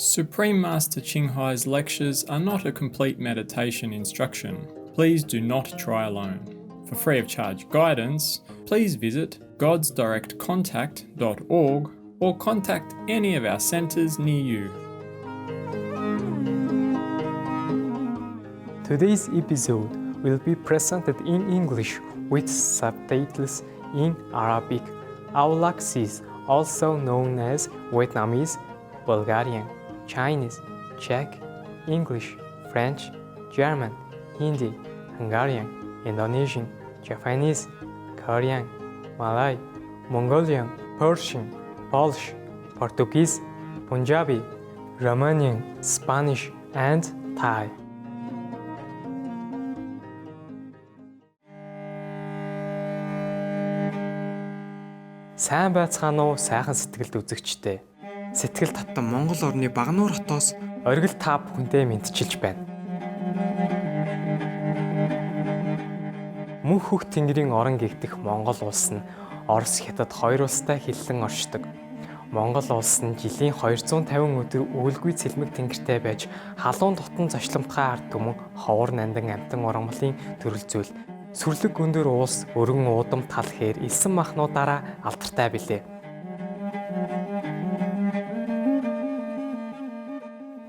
Supreme Master Qinghai's lectures are not a complete meditation instruction. Please do not try alone. For free of charge guidance, please visit godsdirectcontact.org or contact any of our centres near you. Today's episode will be presented in English with subtitles in Arabic. Aulak is also known as Vietnamese, Bulgarian, Chinese, Czech, English, French, German, Hindi, Hungarian, Indonesian, Japanese, Korean, Malay, Mongolian, Persian, Polish, Portuguese, Punjabi, Romanian, Spanish, and Thai. Сайн байцгаана уу, сайхан сэтгэлд үзэгчтэй. Сэтгэл татсан Монгол орны Багнуур хотоос оргил та бүхэндээ мэдчилж байна. Мөнх хөх тэнгэрийн орон гэгдэх Монгол улс нь Орос, Хятад хоёр улстай хиллэн оршдог. Монгол улс нь жилийн 250 өдөр өвөлгүй цэлмэг тэнгэртэй байж халуун дотн зочломтгай ард түмэн ховор нандан амтан ургамлын төрөл зүйл сүрлэг өндөр уус өргөн уудам тал хээр илсэн махнуудаараа алдартай билээ.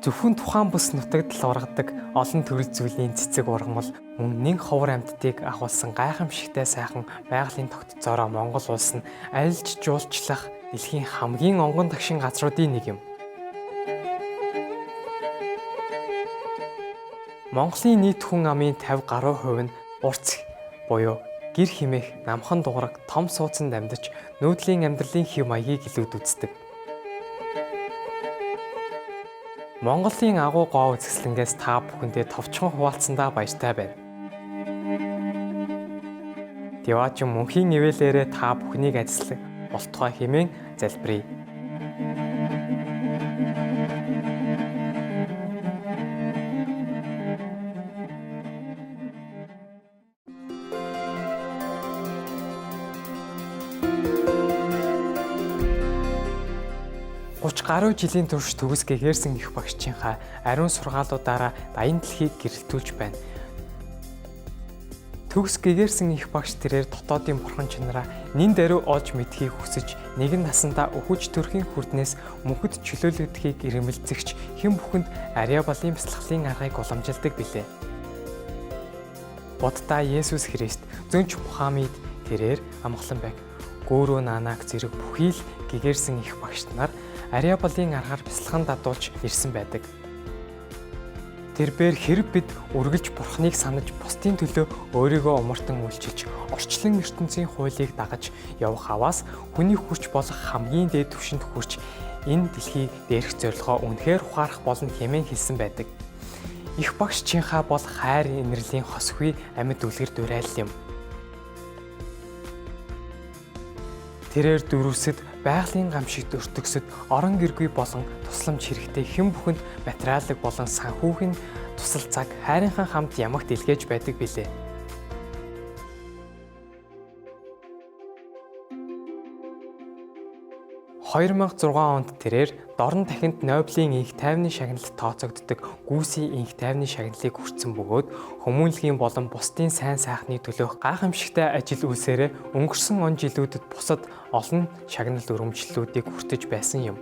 Зөвхөн тухайн бүс нутагт л ургадаг олон төрөл зүйлийн цэцэг ургамал мөн нэг ховор амьтдыг агуулсан гайхамшигтай сайхан байгалийн тогтцоороо Монгол улс нь альж жуулчлах дэлхийн хамгийн онгон тагшин газруудын нэг юм. Монголын нийт хүн амын 50% нь урц буюу гэр химээх намхан дуураг том суудсанд амьдарч нүүдлийн амьдралын хэв маягийг илүүд үздэг. Монголын агуу гоо үзэсгэлэнгээс та бүхэндээ товчхон хуваалцсандаа баяртай байна. Деваач мөнхийн ивэлээрээ та бүхнийг ажиллах болтугай хэмээн залбирая. Гаруй жилийн турш төгс гэгэрсэн их багшийнхаа ариун сургаалуудаараа даян дэлхийг гэрэлтүүлж байна. Төгс гэгэрсэн их багш тэрээр дотоодын бурхан чанараа нин даруй олж мэдхийг хүсэж нэгэн насандаа өхөж төрхийн хүрднээс мөнхөд чөлөөлөгдөхийг ирэмэлзэгч хэн бүхэнд ариа балын бяцлаглалын аргыг уламжилдаг билээ. Будда Есүс Христ зөнч Мухаммед тэрээр амгалан байг. Гүүрүү наанаг зэрэг бүхий л гэгэрсэн их багш нар ариа балын аргаар бяцлаган дадуулж ирсэн байдаг. Тэрээр хэрэг бид үргэлж бурхныг санаж бусдын төлөө өөрийгөө умартан үйлчилж орчлон ертөнцийн хуулийг дагаж явах аваас хүний хүч болох хамгийн дээд түвшинд хүрч энэ дэлхийг дээрх зорилгоо үнэхээр ухаарах болно хэмээн хэлсэн байдаг. Их багш Чинхаа бол хайр инэрлийн хосгүй амьд үлгэр дуурайлал юм. Тэрээр дөрвөсөд байгалийн гамшигт өртөгсөд орон гэргүй болон тусламж хэрэгтэй хэн бүхэнд материалыг болон санхүүгийн тусал цаг хайрынхан хамт ямагт илгээж байдаг билээ. (2006 онд тэрээр дорн тахинд Нобелийн энх тайвны шагналд тооцогддог гүйсийн энх тайвны шагналыг хүртсэн бөгөөд хүмүүнлэгийн болон бусдын сайн сайхны төлөөх гайхамшигтай ажил үйлсээрээ өнгөрсөн он жилүүдэд бусад олон шагнал өрөмжлөлүүдийг хүртэж байсан юм.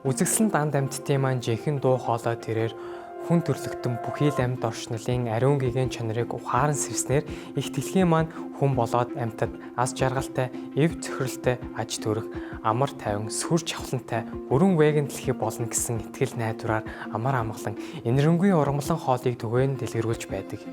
Үзэгсэлэн данд амьтдын маань жинхэнэ дуу хоолой тэрээр хүн төрлөختөн бүхий л амьд оршнолын ариун гэгээн чанарыг ухаан сэрснээр их дэлхийн маань хүн болоод амьтад аз жаргалтай, эв цохиролтой, аж төрөх, амар тайван, сүр чавхлантай, бүрэн веган дэлхий болно гэсэн итгэл найдвараар амар амгалан энэрэнгүй ургамлан хоолыг түгээн дэлгэрүүлж байдаг.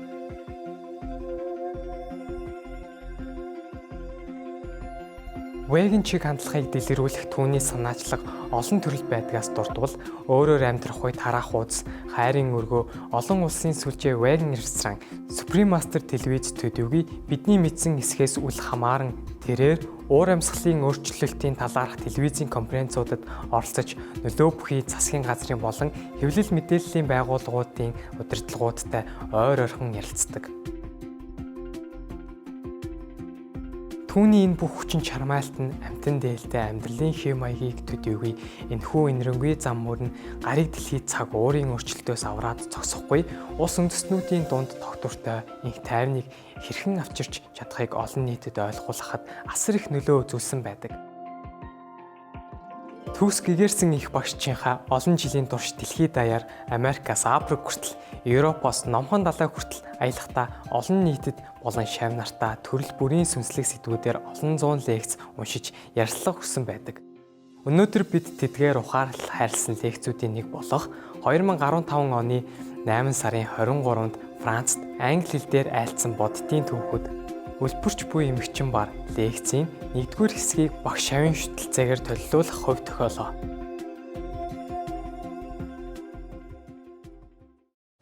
Веган чиг хандлагыг дэлгэрүүлэх түүний санаачлаг олон төрөл байдгаас дурдвал өөрөөр амьдрах үед тараах уудас, хайрын өргөө, олон улсын сүлжээ веган ресторан, Supreme Master телевиз төдийгүй бидний мэдсэн эсхээс үл хамааран тэрээр уур амьсгалын өөрчлөлтийн талаарх телевизийн конференцуудад оролцож нөлөө бүхий засгийн газрын болон хэвлэл мэдээллийн байгууллагуудын удирдлагуудтай ойр орхон ярилцдаг. Түүний энэ бүх хүчин чармайлт нь амтан дээлтэй амьдралын хэв маягийг төдийгүй энэхүү инэрэнгүй зам мөр нь гариг дэлхийд цаг уурын өөрчлөлтөөс авраад зогсохгүй улс үндэстнүүдийн дунд тогтвортой инх тайвныг хэрхэн авчирч чадахыг олон нийтэд ойлгуулахад асар их нөлөө үзүүлсэн байдаг. Төгс гэгэрсэн их багшчийнхаа олон жилийн турш дэлхийд даяар Америкаас Африк хүртэл, Европоос Номхон далай хүртэл аялахдаа олон нийтэд болон шав нартаа төрөл бүрийн сүнслэг сэдвүүдээр олон зуун лекц уншиж ярилцлага өгсөн байдаг. Өнөөдөр бид тэдгээр ухаарлал хайрлсан лекцүүдийн нэг болох 2015 оны 8 сарын 23-нд Францад англи хэл дээр айлцсан бодитын түүхүүд Үлбэрч буй эмэгчин бар лекцийн 1-р хэсгийг багш шавын шүтэлцээгээр төлөвлөх хувь тохиолоо.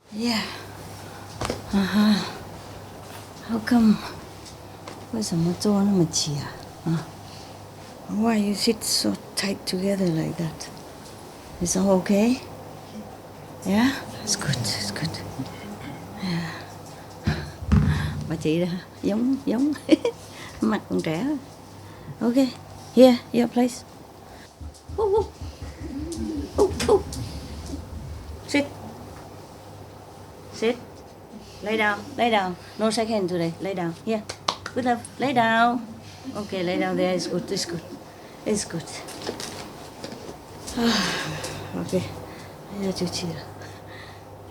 Yeah. How come? 为什么坐那么挤啊？ Why you sit so tight together like that? Is all okay? Yeah, it's good. It's good. Yeah. Bà chị đó giống mặt còn trẻ. Okay, here, your place. Sit. Sit. Lay down. No second today. Lay down. Here. Good love. Lay down. Okay, lay down there. It's good. It's good. Okay.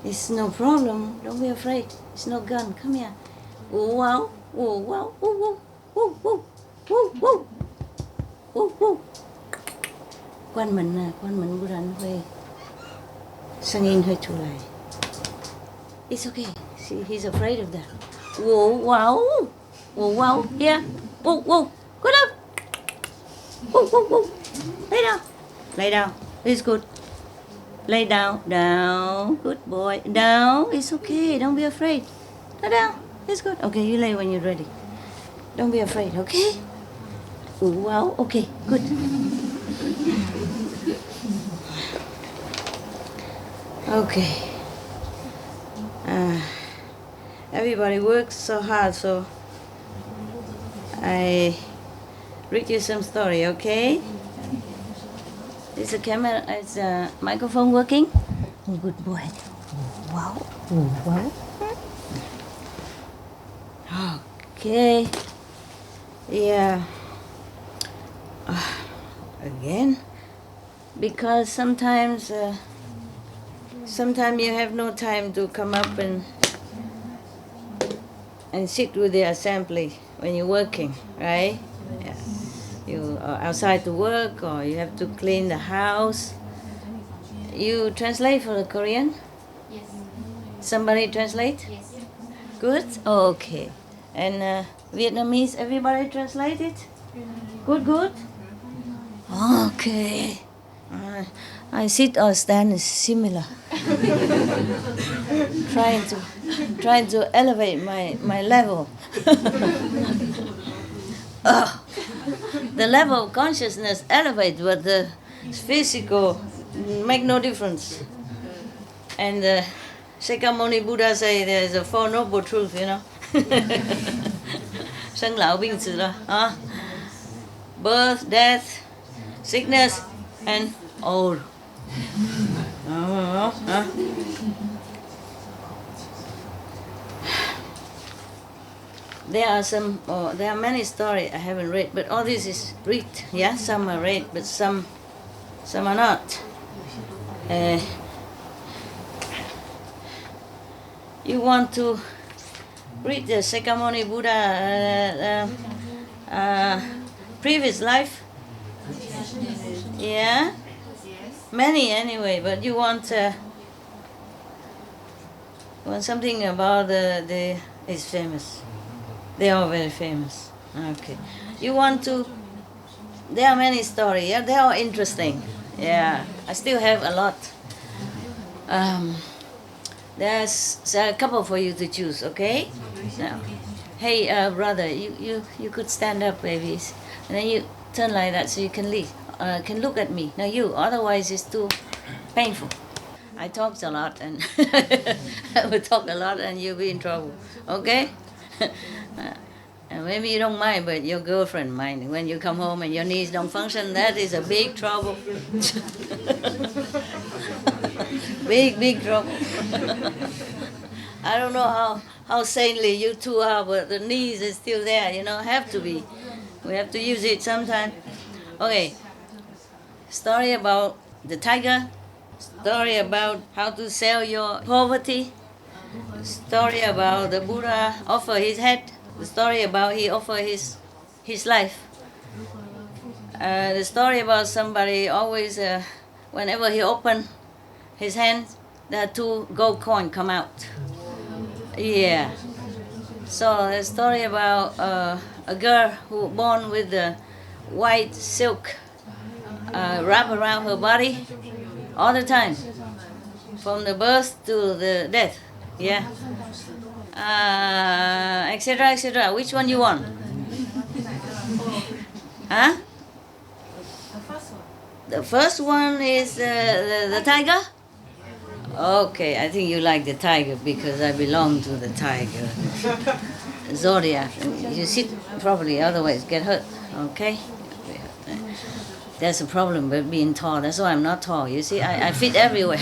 It's no problem. Don't be afraid. It's no gun. Come here. Oh wow. Oh wow. Oh wow. Oh wow. Oh wow. Oh wow. Quan mình của rắn hơi singing hơi chua lại. It's okay. See, he's afraid of that. Whoa, wow. Whoa, wow. Here. Whoa, whoa. Good up. Whoa, whoa, whoa. Lay down. Lay down. It's good. Lay down. Down. Good boy. Down. It's okay. Don't be afraid. Lay down. It's good. Okay, you lay when you're ready. Don't be afraid, okay? Wow. Okay, good. Okay. Everybody works so hard, so I read you some story, okay? Is the camera, is the microphone working? Oh, good boy. Wow. Wow. Okay. Yeah. Again, because sometimes you have no time to come up and sit with the assembly when you're working, right? Yeah. You are outside to work, or you have to clean the house. You translate for the Korean? Yes. Somebody translate? Yes. Good? Okay. And Vietnamese, everybody translate it? Good? Okay. I sit or stand is similar. trying to elevate my level. The level of consciousness elevates, but the physical make no difference. And Shakyamuni Buddha say there is a Four Noble Truths, you know. Sanh lão bệnh tử đó. Birth, death, sickness, and old. There are many stories I haven't read, but all this is read. Yeah, some are read, but some are not. You want to read the Shakyamuni Buddha previous life? Yeah? Many anyway, but you want something about it's famous. They are very famous. Okay. You want to, there are many stories, yeah? They are interesting. Yeah, I still have a lot. There's a couple for you to choose, okay? Now, hey, brother, you could stand up, babies, and then you turn like that so you can look at me. Now you, otherwise it's too painful. I talked a lot, and I will talk a lot, and you'll be in trouble, okay? Maybe you don't mind, but your girlfriend mind. When you come home and your knees don't function, that is a big trouble. big trouble. I don't know how saintly you two are, but the knees is still there, have to be. We have to use it sometime. Okay, story about the tiger, story about how to sell your poverty, story about the Buddha offer his head, the story about he offer his life, the story about somebody always, whenever he open his hand, there are 2 gold coin come out. Yeah. So the story about a girl who born with the white silk wrap around her body all the time, from the birth to the death. Yeah. Etc. etc. Which one you want? Huh? The first one is the tiger. Okay, I think you like the tiger because I belong to the tiger zodiac. You sit properly, otherwise get hurt. Okay. That's a problem with being tall. That's why I'm not tall. You see, I fit everywhere.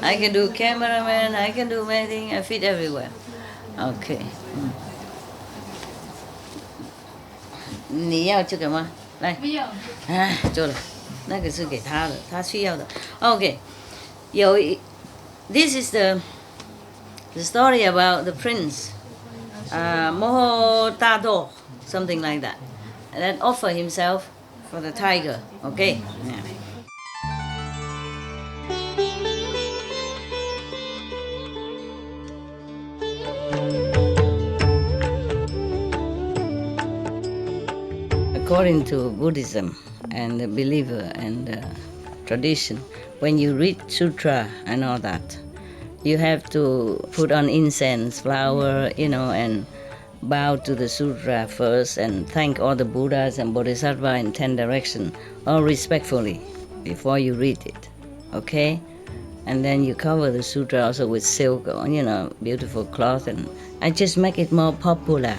I can do cameraman, I can do anything, I fit everywhere. Okay. 你要这个吗？来。不要。做了，那个是给他的，他需要的。Okay. This is the story about the prince, Mohodado, something like that, that offer himself for the tiger. Okay. Yeah. According to Buddhism and the believer and tradition, when you read sutra and all that, you have to put on incense, flower, and bow to the sutra first and thank all the Buddhas and Bodhisattvas in 10 directions, all respectfully, before you read it, okay? And then you cover the sutra also with silk, beautiful cloth, and I just make it more popular,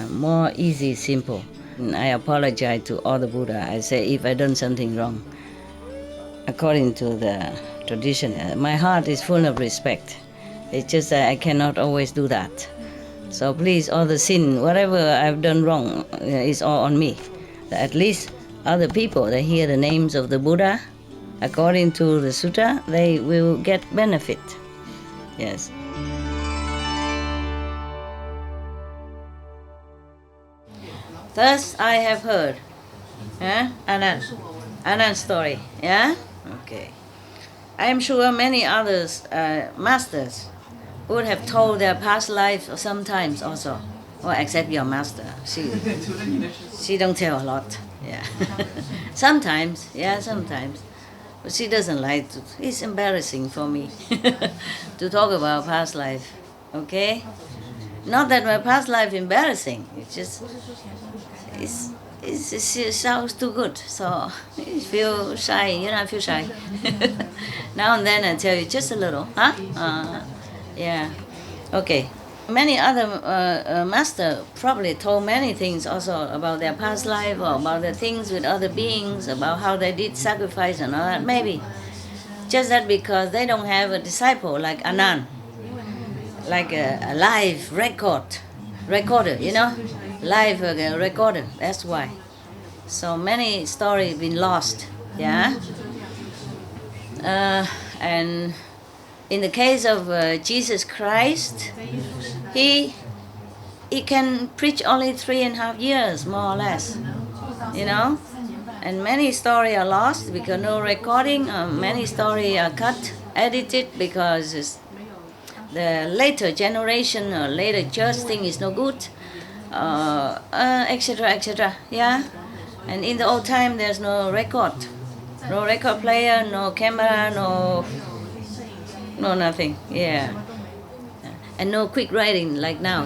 more easy, simple. And I apologize to all the Buddha. I say if I done something wrong, according to the tradition, my heart is full of respect. It's just that I cannot always do that. So please, all the sin, whatever I've done wrong, is all on me. At least other people, they hear the names of the Buddha, according to the sutta, they will get benefit. Yes. Thus I have heard. Anand story. Yeah? Okay. I am sure many others, masters, would have told their past life sometimes also. Well, except your master. She don't tell a lot. Yeah. Sometimes. But she doesn't like to. It's embarrassing for me to talk about past life. Okay? Not that my past life embarrassing. It's just it sounds too good, so I feel shy. I feel shy. Now and then I tell you just a little, yeah. Okay. Many other masters probably told many things also about their past life or about the things with other beings, about how they did sacrifice and all that. Maybe just that because they don't have a disciple like Anand, like a live recorder, live recorder. That's why. So many stories been lost, yeah. And in the case of Jesus Christ, he can preach only 3.5 years, more or less, And many stories are lost because no recording. Many stories are cut, edited because the later generation or later church thing is no good, etc., etc. Yeah, and in the old time there's no record player, no camera, no nothing. Yeah, and no quick writing like now.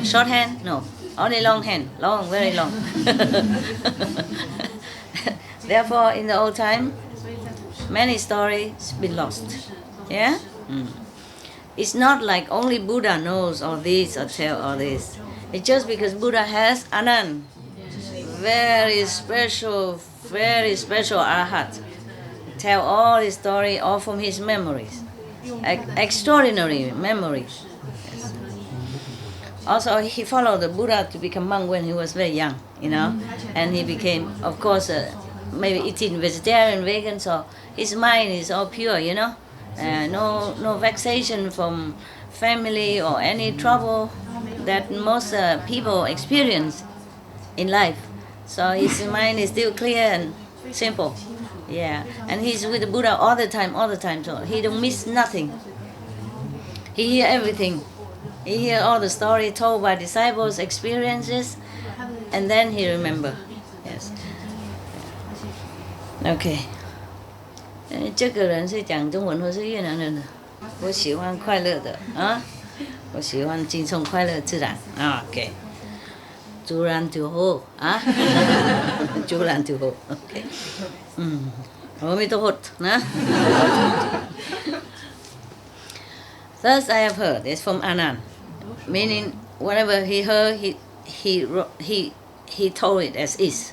Shorthand, no, only longhand, very long. Therefore, in the old time, many stories been lost. Yeah. It's not like only Buddha knows all this or tell all this. It's just because Buddha has Anand, very special arhat, tell all his story all from his memories, extraordinary memories. Yes. Also, he followed the Buddha to become monk when he was very young, and he became, of course, maybe eating vegetarian, vegan, so his mind is all pure, no vexation from family or any trouble that most people experience in life. So his mind is still clear and simple. Yeah, and he's with the Buddha all the time, so he don't miss nothing. He hear everything. He hear all the story told by disciples' experiences, and then he remember. Yes. Okay. 这个人是讲中文或是越南人的？我喜欢快乐的啊，我喜欢轻松快乐自然啊。OK， 自然就好啊，自然就好。OK， 阿弥陀佛นะ。Thus I have heard. It's from Anand, meaning whatever he heard, he told it as is.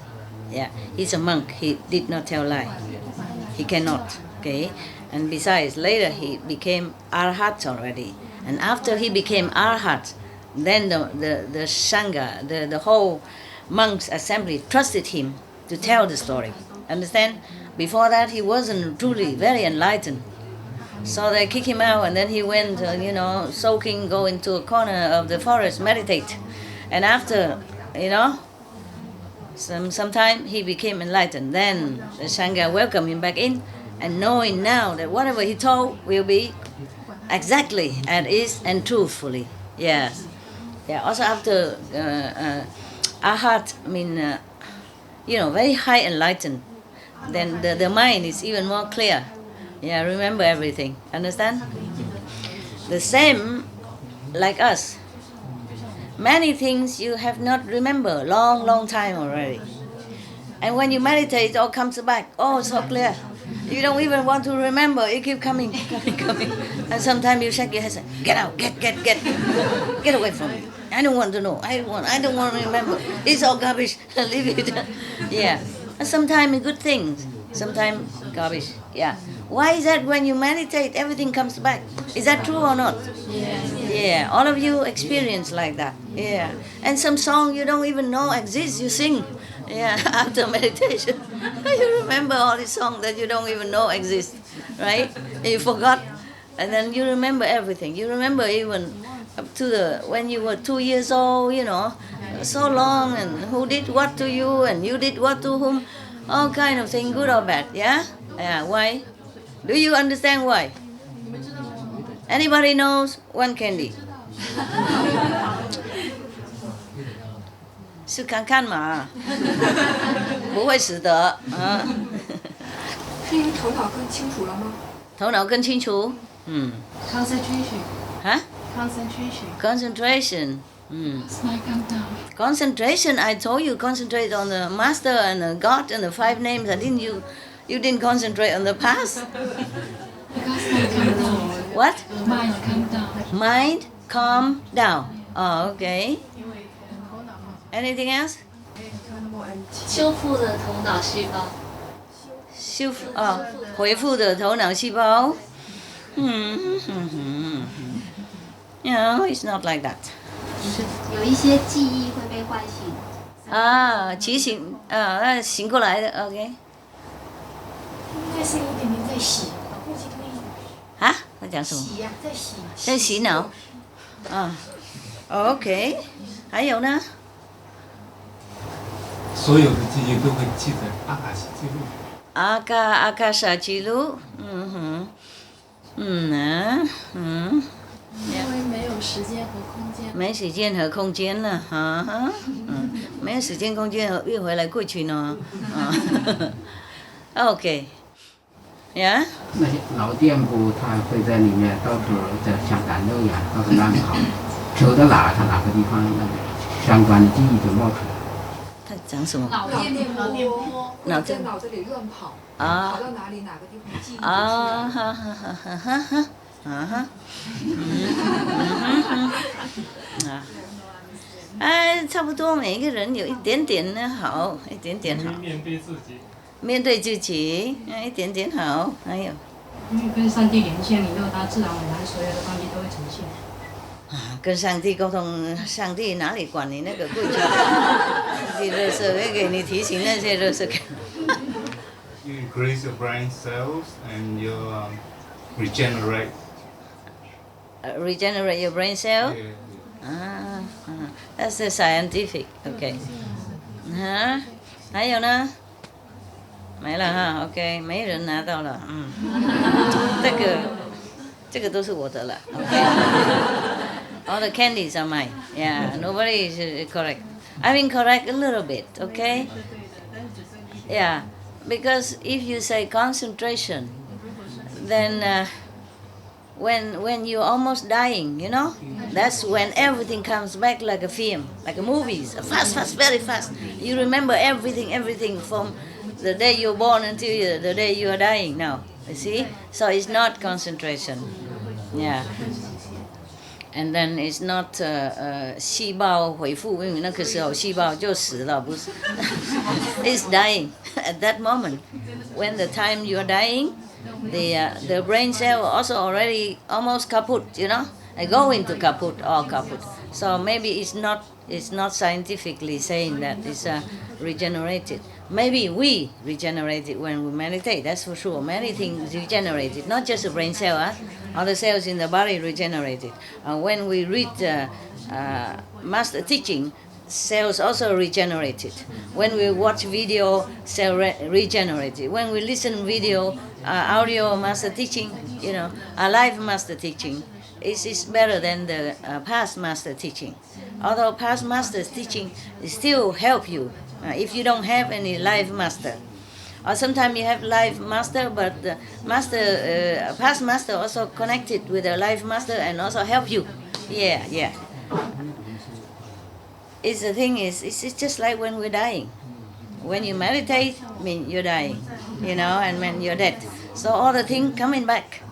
Yeah, he's a monk. He did not tell lie. He cannot. Okay, and besides, later he became arhat already. And after he became arhat, then the sangha, the whole monks assembly trusted him to tell the story. Understand? Before that, he wasn't truly very enlightened. So they kicked him out, and then he went, soaking, go into a corner of the forest, meditate. And after, some time he became enlightened. Then the Sangha welcomed him back in, and knowing now that whatever he told will be exactly as is and truthfully. Yes. Yeah. Also after Arhat, very high enlightened, then the mind is even more clear. Yeah, remember everything. Understand? The same like us. Many things you have not remember long time already. And when you meditate, it all comes back. Oh, so clear. You don't even want to remember. It keep coming. And sometimes you shake your head and say, get out, get away from me. I don't want to know. I don't want to remember. It's all garbage. Leave it. Yeah. And sometimes good things. Sometimes garbage. Yeah. Why is that when you meditate, everything comes back? Is that true or not? Yeah. All of you experience like that. Yeah. And some song you don't even know exists, you sing. Yeah. After meditation, you remember all the songs that you don't even know exist, right? And you forgot, and then you remember everything. You remember even up to when you were 2 years old. So long, and who did what to you, and you did what to whom. All kind of thing, good or bad. Yeah. Yeah. Why? Do you understand why? Anybody knows one candy? 是看看嘛，不会死的啊。是因为头脑更清楚了吗？头脑更清楚？Concentration. 啊 ？Concentration. Concentration. Concentration. I told you concentrate on the master and the God and the 5 names. I didn't you didn't concentrate on the past. What? Mind calm down. Mind calm down. Oh, okay. Anything else? 修复的头脑细胞。恢复的头脑细胞。No, it's not like that. 有一些记忆会被唤醒。提醒醒过来的 ，OK。应该是有一点点在洗，估计可以。在讲什么？洗呀，在洗。在洗脑。OK。还有呢？所有的记忆都会记在阿卡西记录。阿卡莎记录，因为没有时间和空间。没时间和空间了，没有时间空间运回来过去呢，OK， 呀。那些老店铺，它会在里面到处在像赶路一样到处乱跑，走到哪，它哪个地方那个相关的记忆就冒出来。他讲什么？脑电波，脑在脑子里乱跑，跑到哪里哪个地方记忆差不多每一个人有一点点呢好，一点点好。面对自己。面对自己，一点点好，还有。因为跟上帝连线以后，他自然而然所有的关系都会呈现。跟上帝沟通，上帝哪里管你那个贵族？你垃圾会给你提醒那些垃圾。You increase your brain cells and you regenerate. Regenerate your brain cell. Yeah. That's the scientific. Okay. 还有呢？没了哈 ，OK， 没人拿到了，这个都是我的了 ，OK。All the candies are mine. Yeah, nobody is correct. I'm incorrect a little bit, okay? Yeah, because if you say concentration, then when you're almost dying, you know, that's when everything comes back like a film, like a movies, fast, very fast. You remember everything from the day you're born until the day you are dying now, you see? So it's not concentration, yeah. And then it's not 细胞恢复，因为那个时候细胞就死了，不是？It's dying at that moment. When the time you're dying, the brain cell also already almost kaput, you know? I go into kaput or kaput. So maybe it's not scientifically saying that it's regenerated. Maybe we regenerate it when we meditate, that's for sure. Many things regenerated, not just the brain cell, other cells in the body regenerated. When we read master teaching, cells also regenerated. When we watch video, cell regenerated. When we listen video, audio master teaching, you know, live master teaching, is better than the past master teaching. Although past master's teaching still help you if you don't have any live master. Or sometimes you have live master, but the past master also connected with a live master and also help you. Yeah. It's the thing is, it's just like when we're dying. When you meditate, I mean you're dying, you know, and when you're dead. So all the things coming back.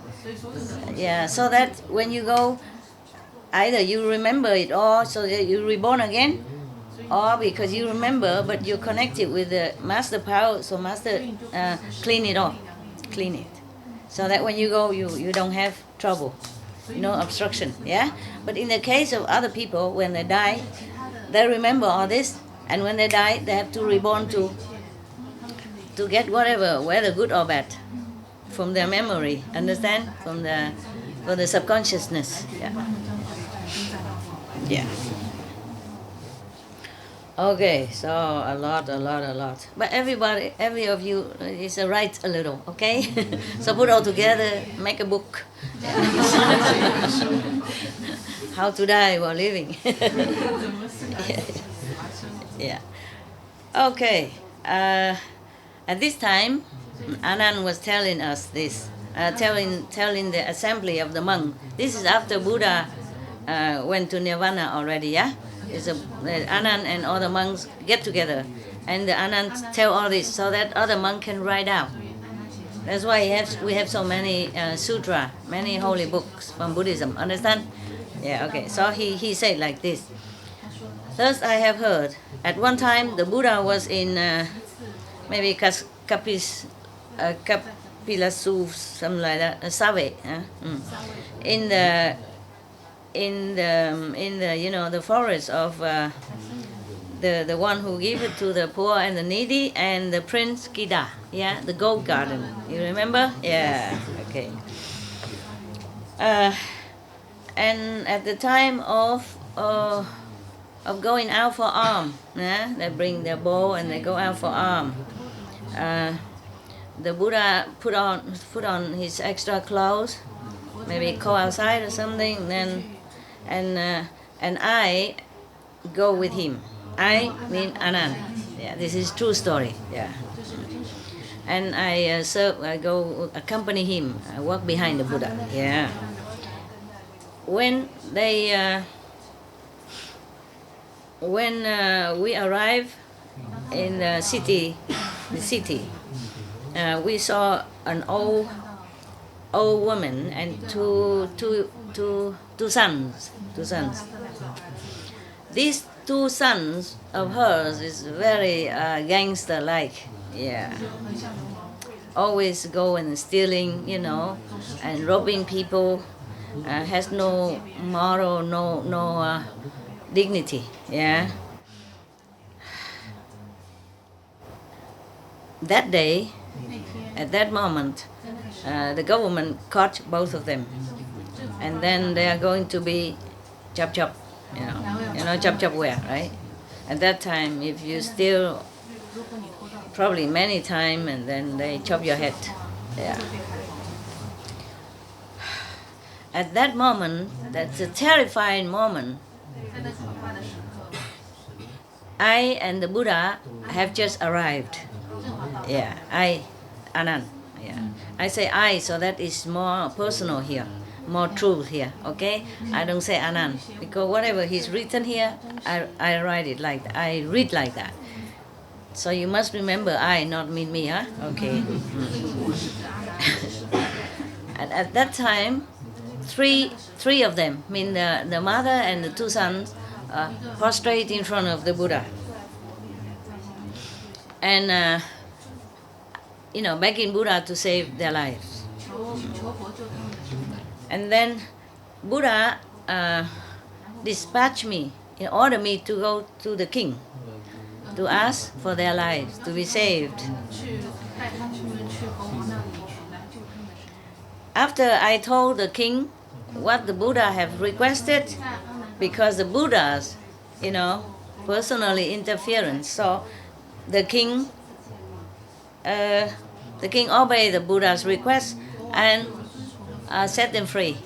Yeah, so that when you go, either you remember it or so that you're reborn again, or because you remember but you're connected with the master power, so master clean it off, clean it. So that when you go, you don't have trouble, no obstruction, yeah? But in the case of other people, when they die, they remember all this, and when they die, they have to reborn to get whatever, whether good or bad, from their memory, understand? From the subconsciousness, yeah. Okay, so a lot. But every of you is write a little, okay? So put all together, make a book. How to die while living. Yeah. Okay. At this time, Anand was telling us this, telling the assembly of the monk. This is after Buddha went to Nirvana already, yeah? Anand and all the monks get together, and the Anand tell all this so that other monk can write out. That's why we have so many sutra, many holy books from Buddhism. Understand? Yeah. Okay. So he said like this. Thus I have heard. At one time the Buddha was in maybe Kapilasu, something like that, Save, in the you know, the forest of the one who gave it to the poor and the needy, and the Prince Kida, yeah, the gold garden. You remember? Yeah. Okay. And at the time of going out for arm, yeah, they bring their bow and they go out for arm. The Buddha put on his extra clothes, maybe go outside or something, then and I go with him. I mean Anand. Yeah, this is true story. Yeah. And I go accompany him. I walk behind the Buddha. Yeah. When we arrive in the city, we saw an old old woman and two sons. Two sons. These two sons of hers is very gangster-like. Yeah. Always go and stealing, and robbing people. Has no moral, no dignity. Yeah. That day, at that moment, the government caught both of them, and then they are going to be chop. Chop where, right? At that time, if you steal, probably many times, and then they chop your head. Yeah. At that moment, that's a terrifying moment. I and the Buddha have just arrived. Yeah, Anand. Yeah, I say I, so that is more personal here, more truth here. Okay, I don't say Anand because whatever he's written here, I write it like that. I read like that. So you must remember I, not me, huh? Okay. And at that time, three of them, the mother and the two sons, prostrate in front of the Buddha. And begging Buddha to save their lives. And then Buddha dispatched me, ordered me to go to the king to ask for their lives to be saved. After I told the king what the Buddha have requested, because the Buddha's, personally interference, so the king obeyed the Buddha's request and set them free.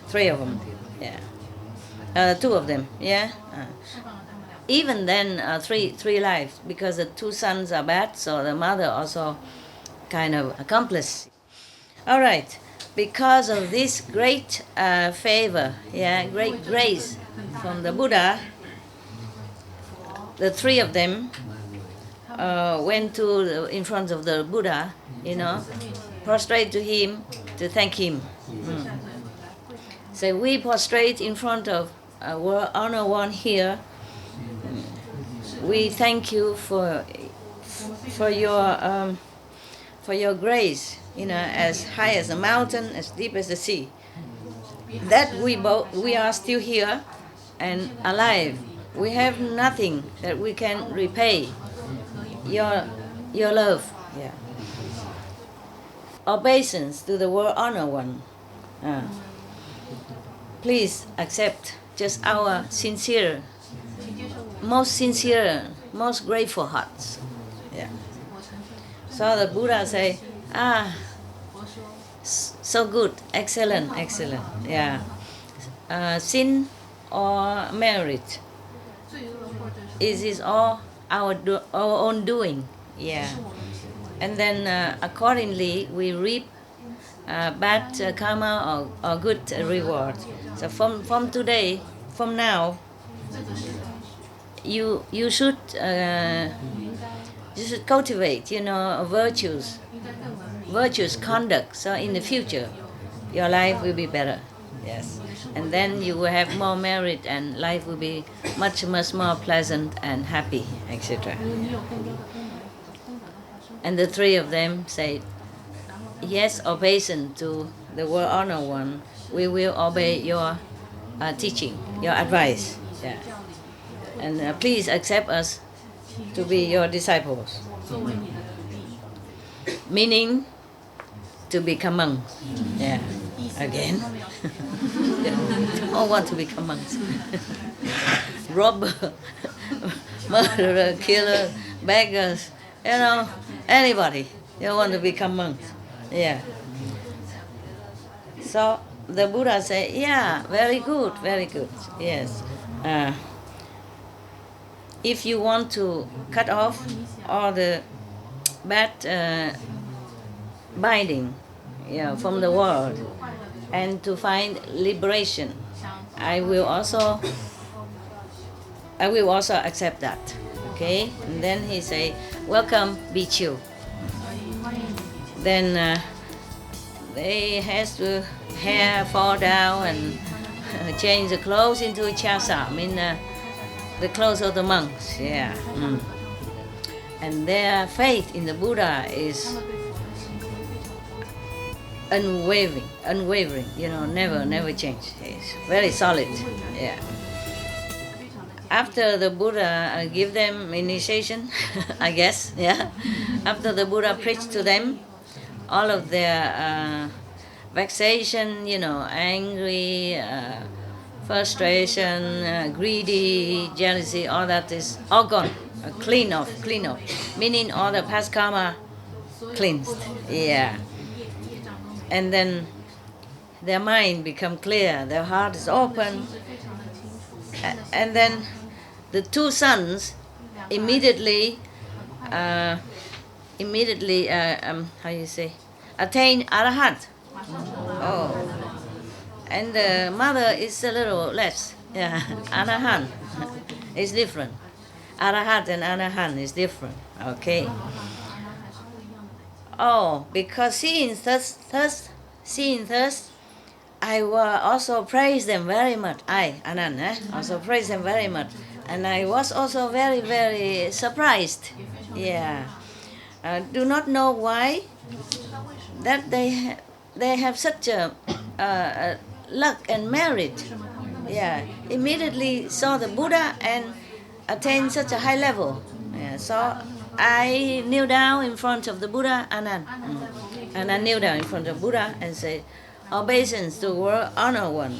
3 of them, yeah. 2 of them, yeah. Even then, three lives, because the 2 sons are bad, so the mother also kind of accomplice. All right, because of this great favor, great grace from the Buddha, the 3 of them went in front of the Buddha, prostrate to him to thank him. So we prostrate in front of our Honor One here. We thank you for your grace, as high as a mountain, as deep as the sea. That we are still here and alive. We have nothing that we can repay your love. Yeah. Obeisance to the World Honor One. Please accept just our most grateful hearts. Yeah. So the Buddha say, so good, excellent. Yeah. Sin or merit? It is all our own doing. Yeah. And then accordingly we reap bad karma or good reward. So from today, from now, you should cultivate, virtuous conduct. So in the future, your life will be better. Yes, and then you will have more merit, and life will be much more pleasant and happy, etc. And the 3 of them say, yes, obeisance to the World Honor One. We will obey your teaching, your advice. Yeah. And please accept us to be your disciples. Meaning to become monks. Yeah. Again. All want to become monks. Robber, murderer, killer, beggars, anybody. You want to become monks. Yeah. So the Buddha said, yeah, very good. Yes. If you want to cut off all the bad binding from the world and to find liberation, I will also accept that. Okay? And then he say, welcome, Bhikkhu. Then they has to hair fall down and change the clothes into chasa, I mean the clothes of the monks. Yeah. And their faith in the Buddha is unwavering. Never change. It's very solid. Yeah. After the Buddha give them initiation, I guess. Yeah. After the Buddha preached to them, all of their vexation, angry, frustration, greedy, jealousy, all that is all gone. Clean off. Meaning all the past karma cleansed. Yeah. And then their mind become clear, their heart is open. And then the two sons immediately how you say, attain arhat. Oh. And the mother is a little less. Yeah. Arahant is different. Arahat and Arahant is different. Okay. Oh, because seeing thus, I will also praise them very much. Anand, also praise them very much. And I was also very, very surprised. Yeah. Do not know why that they have such a luck and merit. Yeah. Immediately saw the Buddha and attained such a high level. Yeah. So I kneel down in front of the Buddha, Anand. And I kneel down in front of Buddha and say, obeisance to world honor one.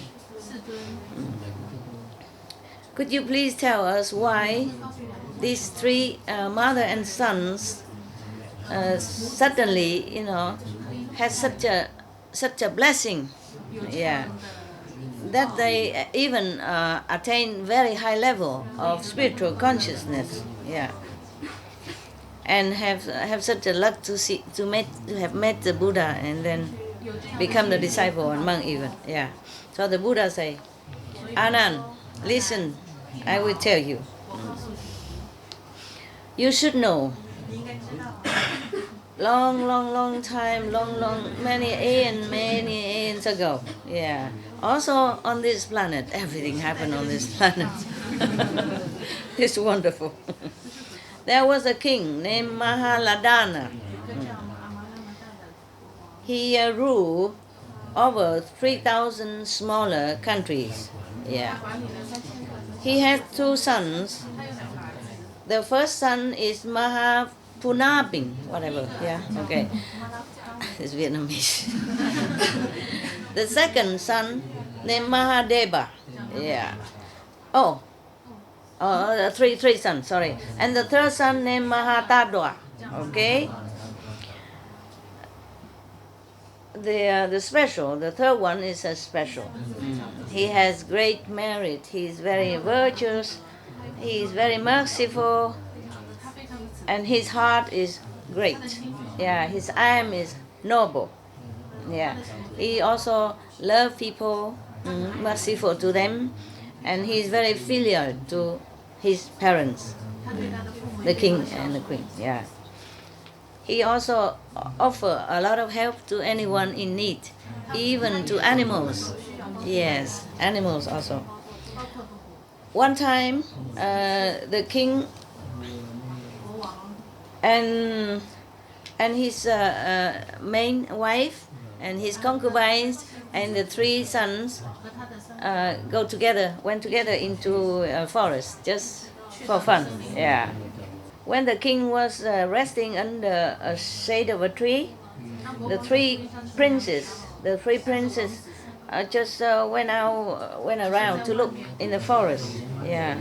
Could you please tell us why these three mother and sons suddenly, had such a blessing, yeah, that they even attain very high level of spiritual consciousness, yeah, and have such a luck to have met the Buddha and then become the disciple and monk even, yeah. So the Buddha say, Anand, listen, I will tell you. You should know. Long time, many aeons ago. Yeah. Also on this planet, everything happened on this planet. It's wonderful. There was a king named Mahaladana. He ruled over 3,000 smaller countries. Yeah. He had two sons. The first son is Mahapunabing, whatever. Yeah, okay. It's Vietnamese. The second son named Mahadeva. Yeah. Three sons, sorry. And the third son named Mahatadwa. Okay. The third one is a special. He has great merit. He is very virtuous. He is very merciful. And his heart is great. Yeah, his aim is noble. Yeah, he also loves people, merciful to them, and he is very filial to his parents, the king and the queen. Yeah. He also offers a lot of help to anyone in need, even to animals. Yes, animals also. One time, the king and his main wife and his concubines and the three sons went together into a forest just for fun. Yeah. When the king was resting under a shade of a tree, the three princes just went around to look in the forest. Yeah.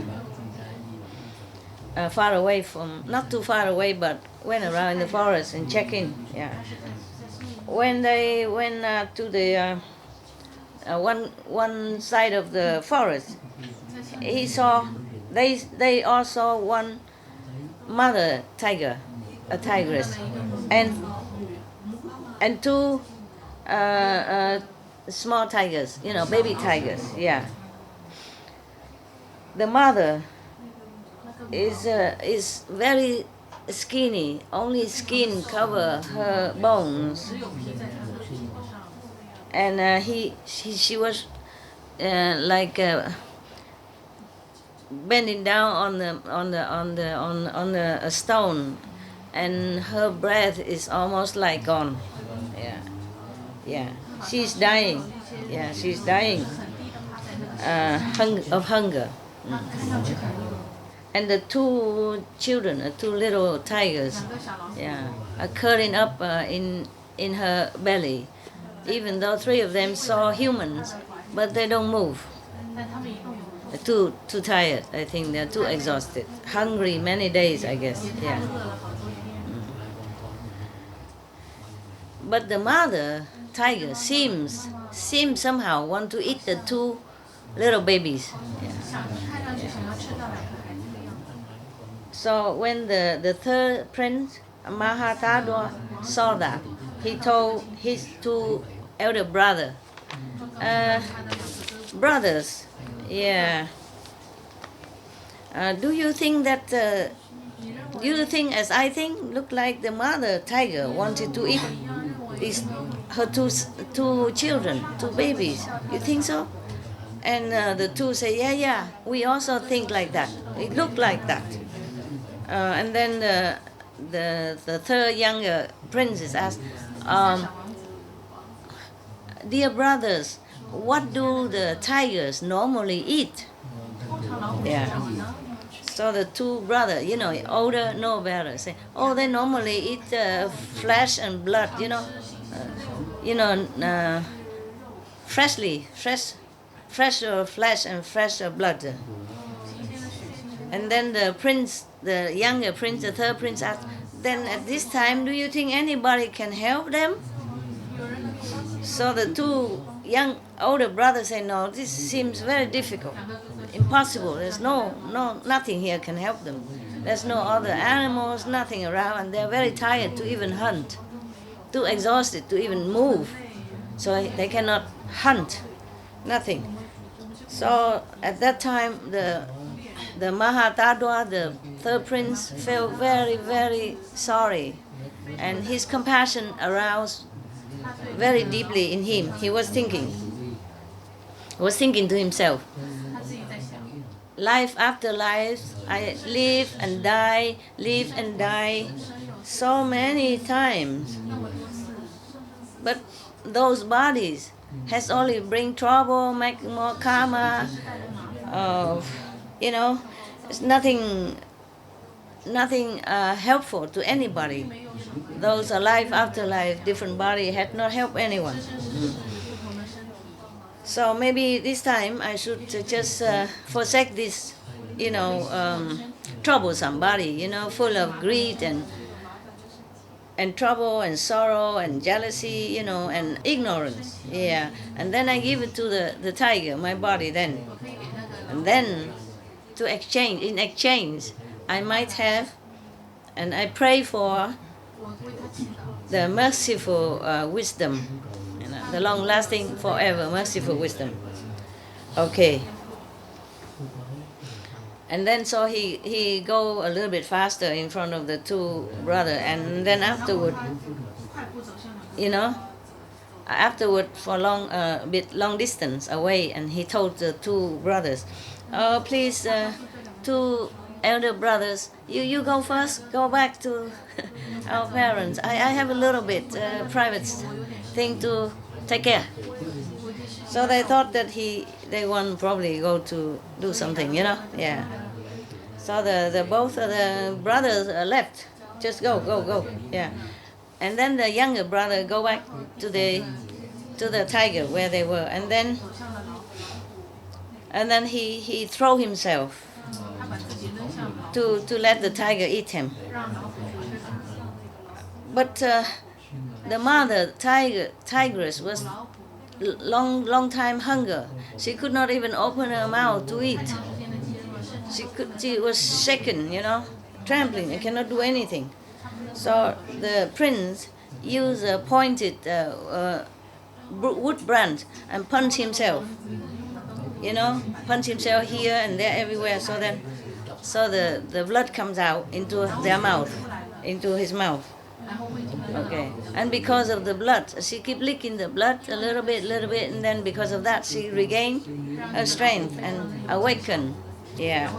Far away from, not too far away, but went around in the forest and checked in. Yeah. When they went to the one side of the forest, they all saw one mother tiger, a tigress, and two small tigers, baby tigers. Yeah. The mother is very skinny, only skin cover her bones. and she was like bending down on a stone, and her breath is almost like gone. Yeah, she's dying. Yeah, she's dying of hunger. And the two children, two little tigers, are curling up in her belly. Even though three of them saw humans, but they don't move. They're too tired. I think they're too exhausted. Hungry many days, I guess. Yeah. But the mother tiger seems somehow want to eat the two little babies. So when the third prince, Mahatadwa, saw that, he told his two elder brothers, brothers, do you think that, do you think as I think, look like the mother tiger wanted to eat her two children, two babies? You think so? And the two say, yeah, we also think like that. It looked like that. And then the third younger princess asked, dear brothers, what do the tigers normally eat? So the two brothers, older, know better, say, they normally eat flesh and blood, fresher flesh and fresher blood. And then the younger prince, the third prince asked, then at this time, do you think anybody can help them? So the two older brothers say, no, this seems very difficult, impossible. There's nothing here can help them. There's no other animals, nothing around, and they're very tired to even hunt, too exhausted to even move. So they cannot hunt, nothing. So at that time, the Mahatadwa, the third prince, felt very, very sorry, and his compassion aroused very deeply in him. He was thinking to himself, life after life, I live and die so many times. But those bodies has only bring trouble, make more karma. It's nothing helpful to anybody. Those are life after life, different body had not helped anyone. So maybe this time I should just forsake this, troublesome body, full of greed and trouble and sorrow and jealousy, and ignorance. And then I give it to the tiger, my body then. And then in exchange, I might have, and I pray for the merciful wisdom, the long-lasting, forever merciful wisdom. Okay. And then so he go a little bit faster in front of the two brothers, and then afterward, for long distance away, and he told the two brothers, please, two elder brothers, you go first, go back to our parents. I have a little bit private thing to take care. So they thought that they want probably go to do something, So the both of the brothers left, just go, And then the younger brother go back to the tiger where they were, and then he throw himself to let the tiger eat him. But the mother tigress was long time hunger. She could not even open her mouth to eat. She was shaken, trembling and cannot do anything. So the prince used a pointed wood branch and punched himself. Punch himself here and there, everywhere. So the blood comes out into their mouth, into his mouth. Okay. And because of the blood, she keep licking the blood a little bit, and then because of that, she regained her strength and awakened. Yeah.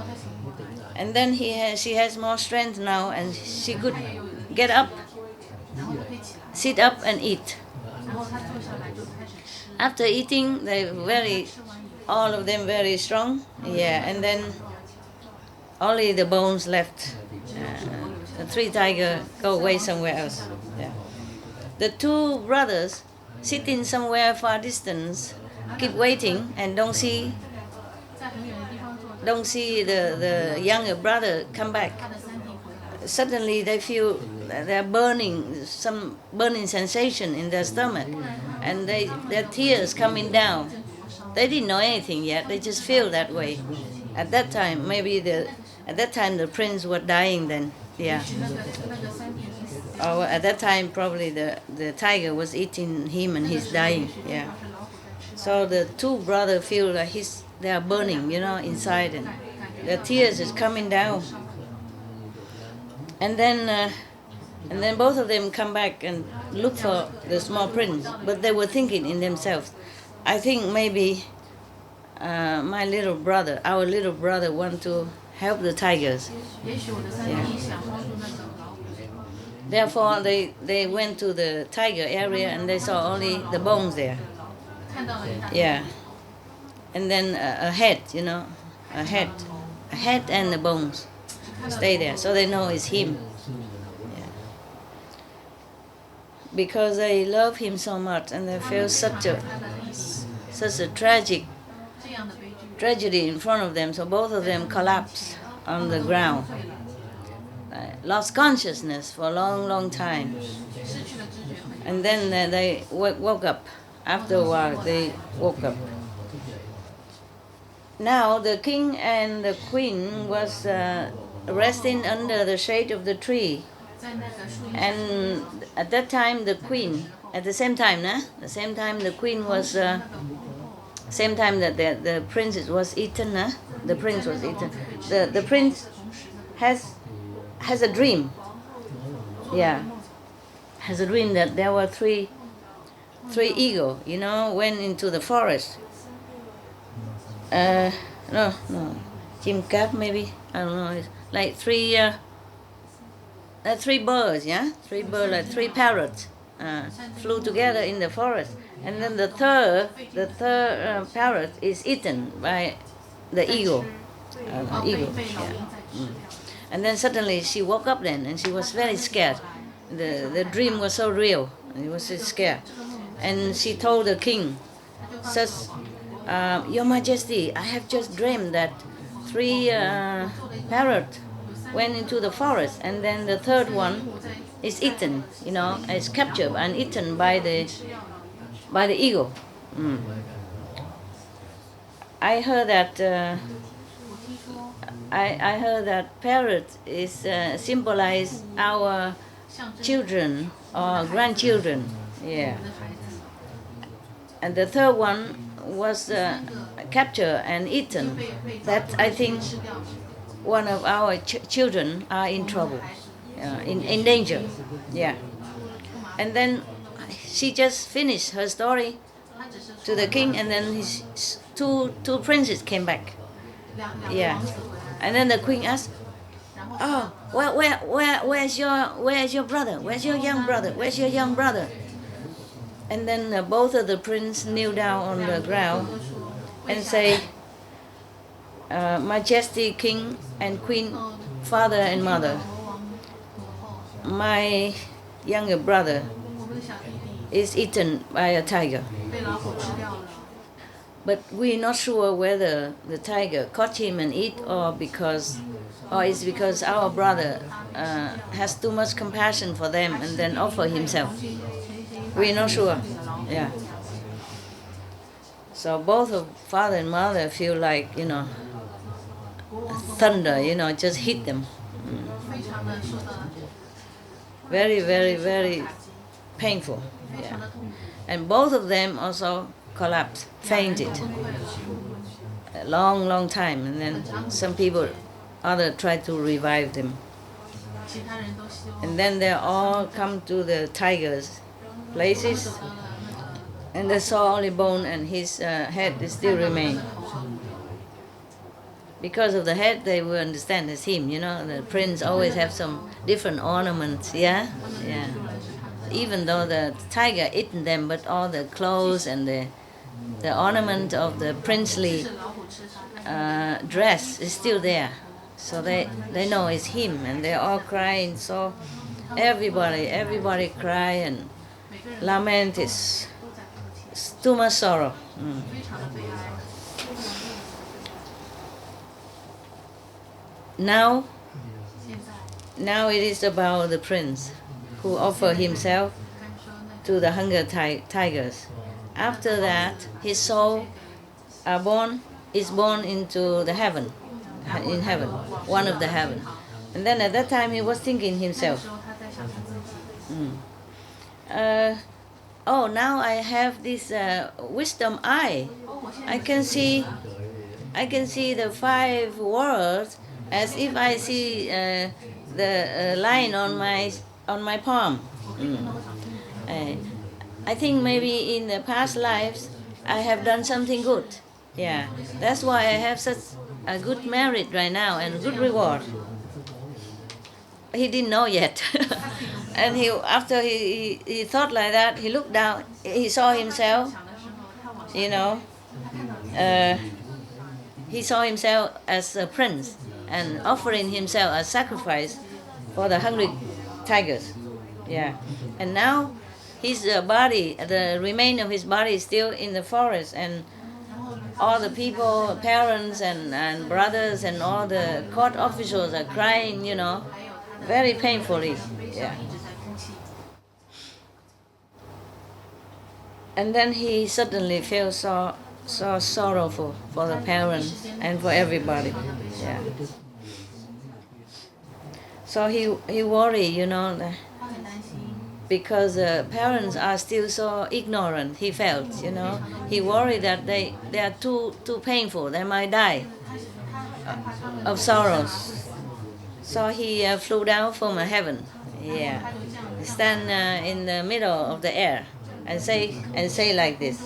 And then she has more strength now, and she could get up, sit up, and eat. After eating, all of them very strong. Yeah. And then only the bones left. The 3 tigers go away somewhere else. Yeah. The 2 brothers sitting somewhere far distance, keep waiting and don't see the younger brother come back. Suddenly they feel they're burning, some burning sensation in their stomach, and their tears coming down. They didn't know anything yet, they just feel that way. At that time, the prince was dying then. Yeah. Or at that time, probably the tiger was eating him and he's dying. Yeah. So the 2 brothers feel like they are burning, inside, and the tears is coming down. And then both of them come back and look for the small prince, but they were thinking in themselves, I think maybe our little brother want to help the tigers. Yeah. Therefore, they went to the tiger area and they saw only the bones there. Yeah. And then a head, a head and the bones stay there. So they know it's him. Yeah. Because they love him so much and they feel such a tragedy in front of them. So both of them collapsed on the ground. Lost consciousness for a long time. And then they woke up. After a while, they woke up. Now the king and the queen was resting under the shade of the tree. And at that time, the queen, at the same time, the queen was, same time that the prince was eaten, the prince was eaten. The prince has a dream. Yeah, has a dream that there were three eagles, went into the forest. No, Jim Cap maybe, I don't know. It's like three birds, yeah, 3 birds, like 3 parrots, flew together in the forest, and then the third parrot is eaten by the eagle. Yeah. And then suddenly she woke up then, and she was very scared. The dream was so real, and she was so scared. And she told the king, says, Your Majesty, I have just dreamed that 3 parrots went into the forest, and then the third one is eaten, is captured and eaten by the eagle. I heard that. I heard that parrot is symbolize our children or grandchildren. Yeah. And the third one was captured and eaten. That I think one of our children are in trouble, in danger. Yeah. And then she just finished her story to the king, and then his two princes came back. Yeah. And then the queen asked, "Oh, where's your brother? Where's your young brother? Where's your young brother?" And then both of the princes kneel down on the ground and say, "Majesty, king and queen, father and mother, my younger brother is eaten by a tiger. But we're not sure whether the tiger caught him and eat, or it's because our brother has too much compassion for them and then offer himself. We're not sure." Yeah. So both of father and mother feel like, thunder, just hit them. Very, very, very painful. Yeah. And both of them also collapsed, fainted. A long time, and then some people, tried to revive them. And then they all come to the tiger's places, and they saw only bone, and his head still remain. Because of the head, they will understand as him. You know, the prince always have some different ornaments. Yeah, yeah. Even though the tiger eaten them, but all the clothes and the ornament of the princely dress is still there. So they know it's him, and they all crying. So everybody cry and lament. It's too much sorrow. Now it is about the prince who offered himself to the hunger tigers. After that, his soul is born into the heaven, one of the heaven. And then at that time he was thinking himself, oh, now I have this wisdom eye. I can see the 5 worlds as if I see the line on my palm. I think maybe in the past lives I have done something good. Yeah, that's why I have such a good merit right now and good reward. He didn't know yet. And after he thought like that, he looked down, he saw himself, you know, he saw himself as a prince and offering himself as sacrifice for the hungry tigers. Yeah. And now his body, the remain of his body is still in the forest, and all the people, parents and brothers and all the court officials are crying, you know, very painfully. Yeah. And then he suddenly felt so sorrowful for the parents and for everybody. Yeah. So he worried, you know, because parents are still so ignorant. He felt, you know, he worried that they are too painful. They might die of sorrows. So he flew down from heaven. Yeah, stand in the middle of the air and say like this: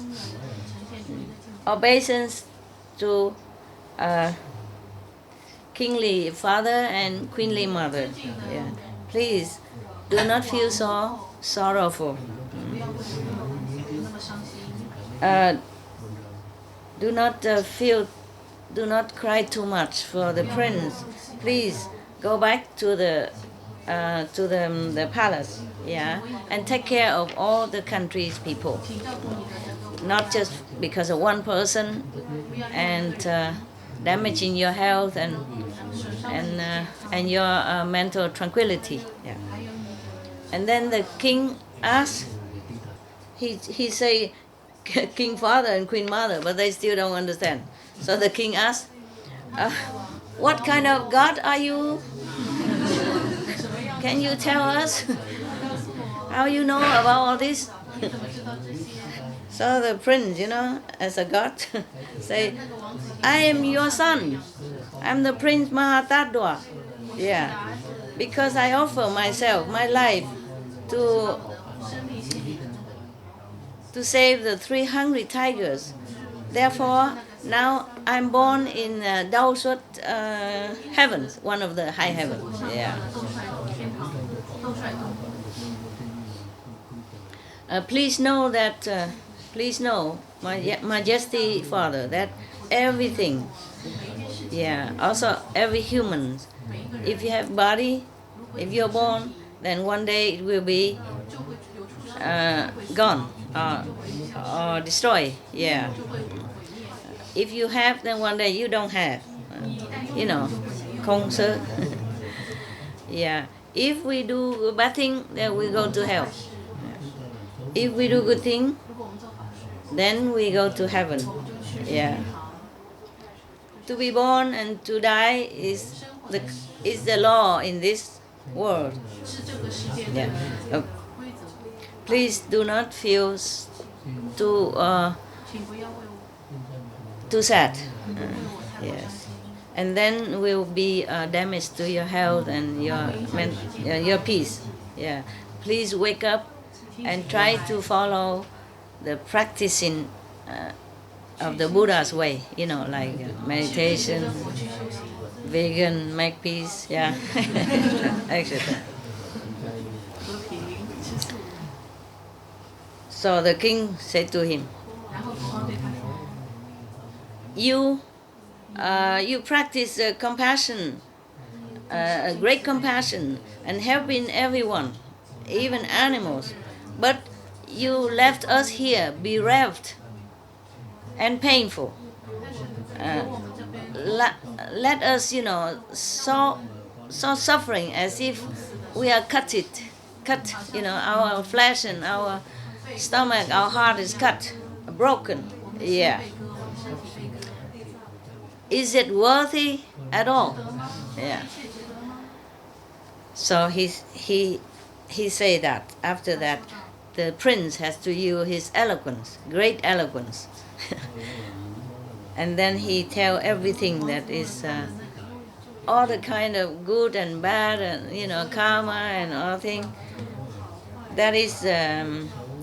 obeisance to kingly father and queenly mother. Yeah, please do not feel so sorrowful. Do not cry too much for the prince. Please go back to the palace, yeah, and take care of all the country's people, not just because of one person and damaging your health and your mental tranquility. Yeah. And then the king asked. He say, King Father and Queen Mother, but they still don't understand. So the king asked, what kind of God are you? Can you tell us how you know about all this? So the prince, you know, as a god, say, I am your son. I'm the Prince Mahatadwa. Yeah, because I offer myself, my life, to save the 3 hungry tigers. Therefore, now I'm born in Daosut heavens, one of the high heavens. Yeah. Please know that, my Majesty Father, that everything, yeah, also every human, if you have body, if you're born, then one day it will be gone or destroyed. Yeah. If you have, then one day you don't have. You know, không sơ. Yeah. If we do bad thing, then we go to hell. If we do good thing, then we go to heaven. Yeah. To be born and to die is the law in this world. Yeah. Please do not feel too sad. Yes. and then will be damage to your health and your peace. Yeah, please wake up and try to follow the practicing of the Buddha's way. Like meditation, vegan, make peace. Yeah, etc. So the king said to him, you practice compassion, great compassion, and helping everyone, even animals, but you left us here bereft and painful. Let us, so suffering as if we are cut, our flesh and our stomach, our heart is cut, broken. Yeah. Is it worthy at all? Yeah. So he say that after that, the prince has to use his eloquence, great eloquence, and then he tell everything that is all the kind of good and bad and karma and all things. That is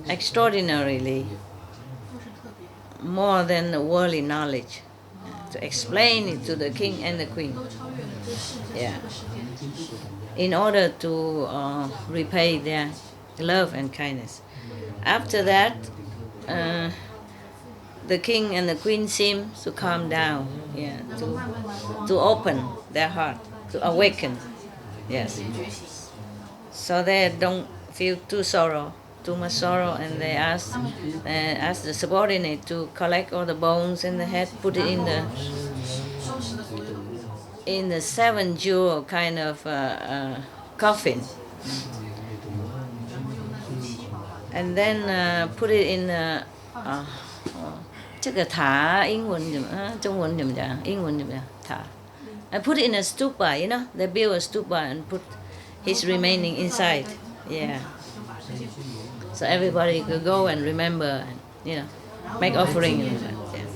extraordinarily more than the worldly knowledge to explain it to the king and the queen. Yeah. In order to repay their love and kindness. After that, the king and the queen seem to calm down, yeah, to open their heart, to awaken, yes. So they don't feel too much sorrow, and they ask the subordinate to collect all the bones in the head, put it in the 7-jewel kind of coffin, and then put it in 这个塔英文怎么中文怎么讲？英文怎么讲？塔。I put it in a stupa, they build a stupa and put his remaining inside. Yeah. So everybody could go and remember and make offering and yeah.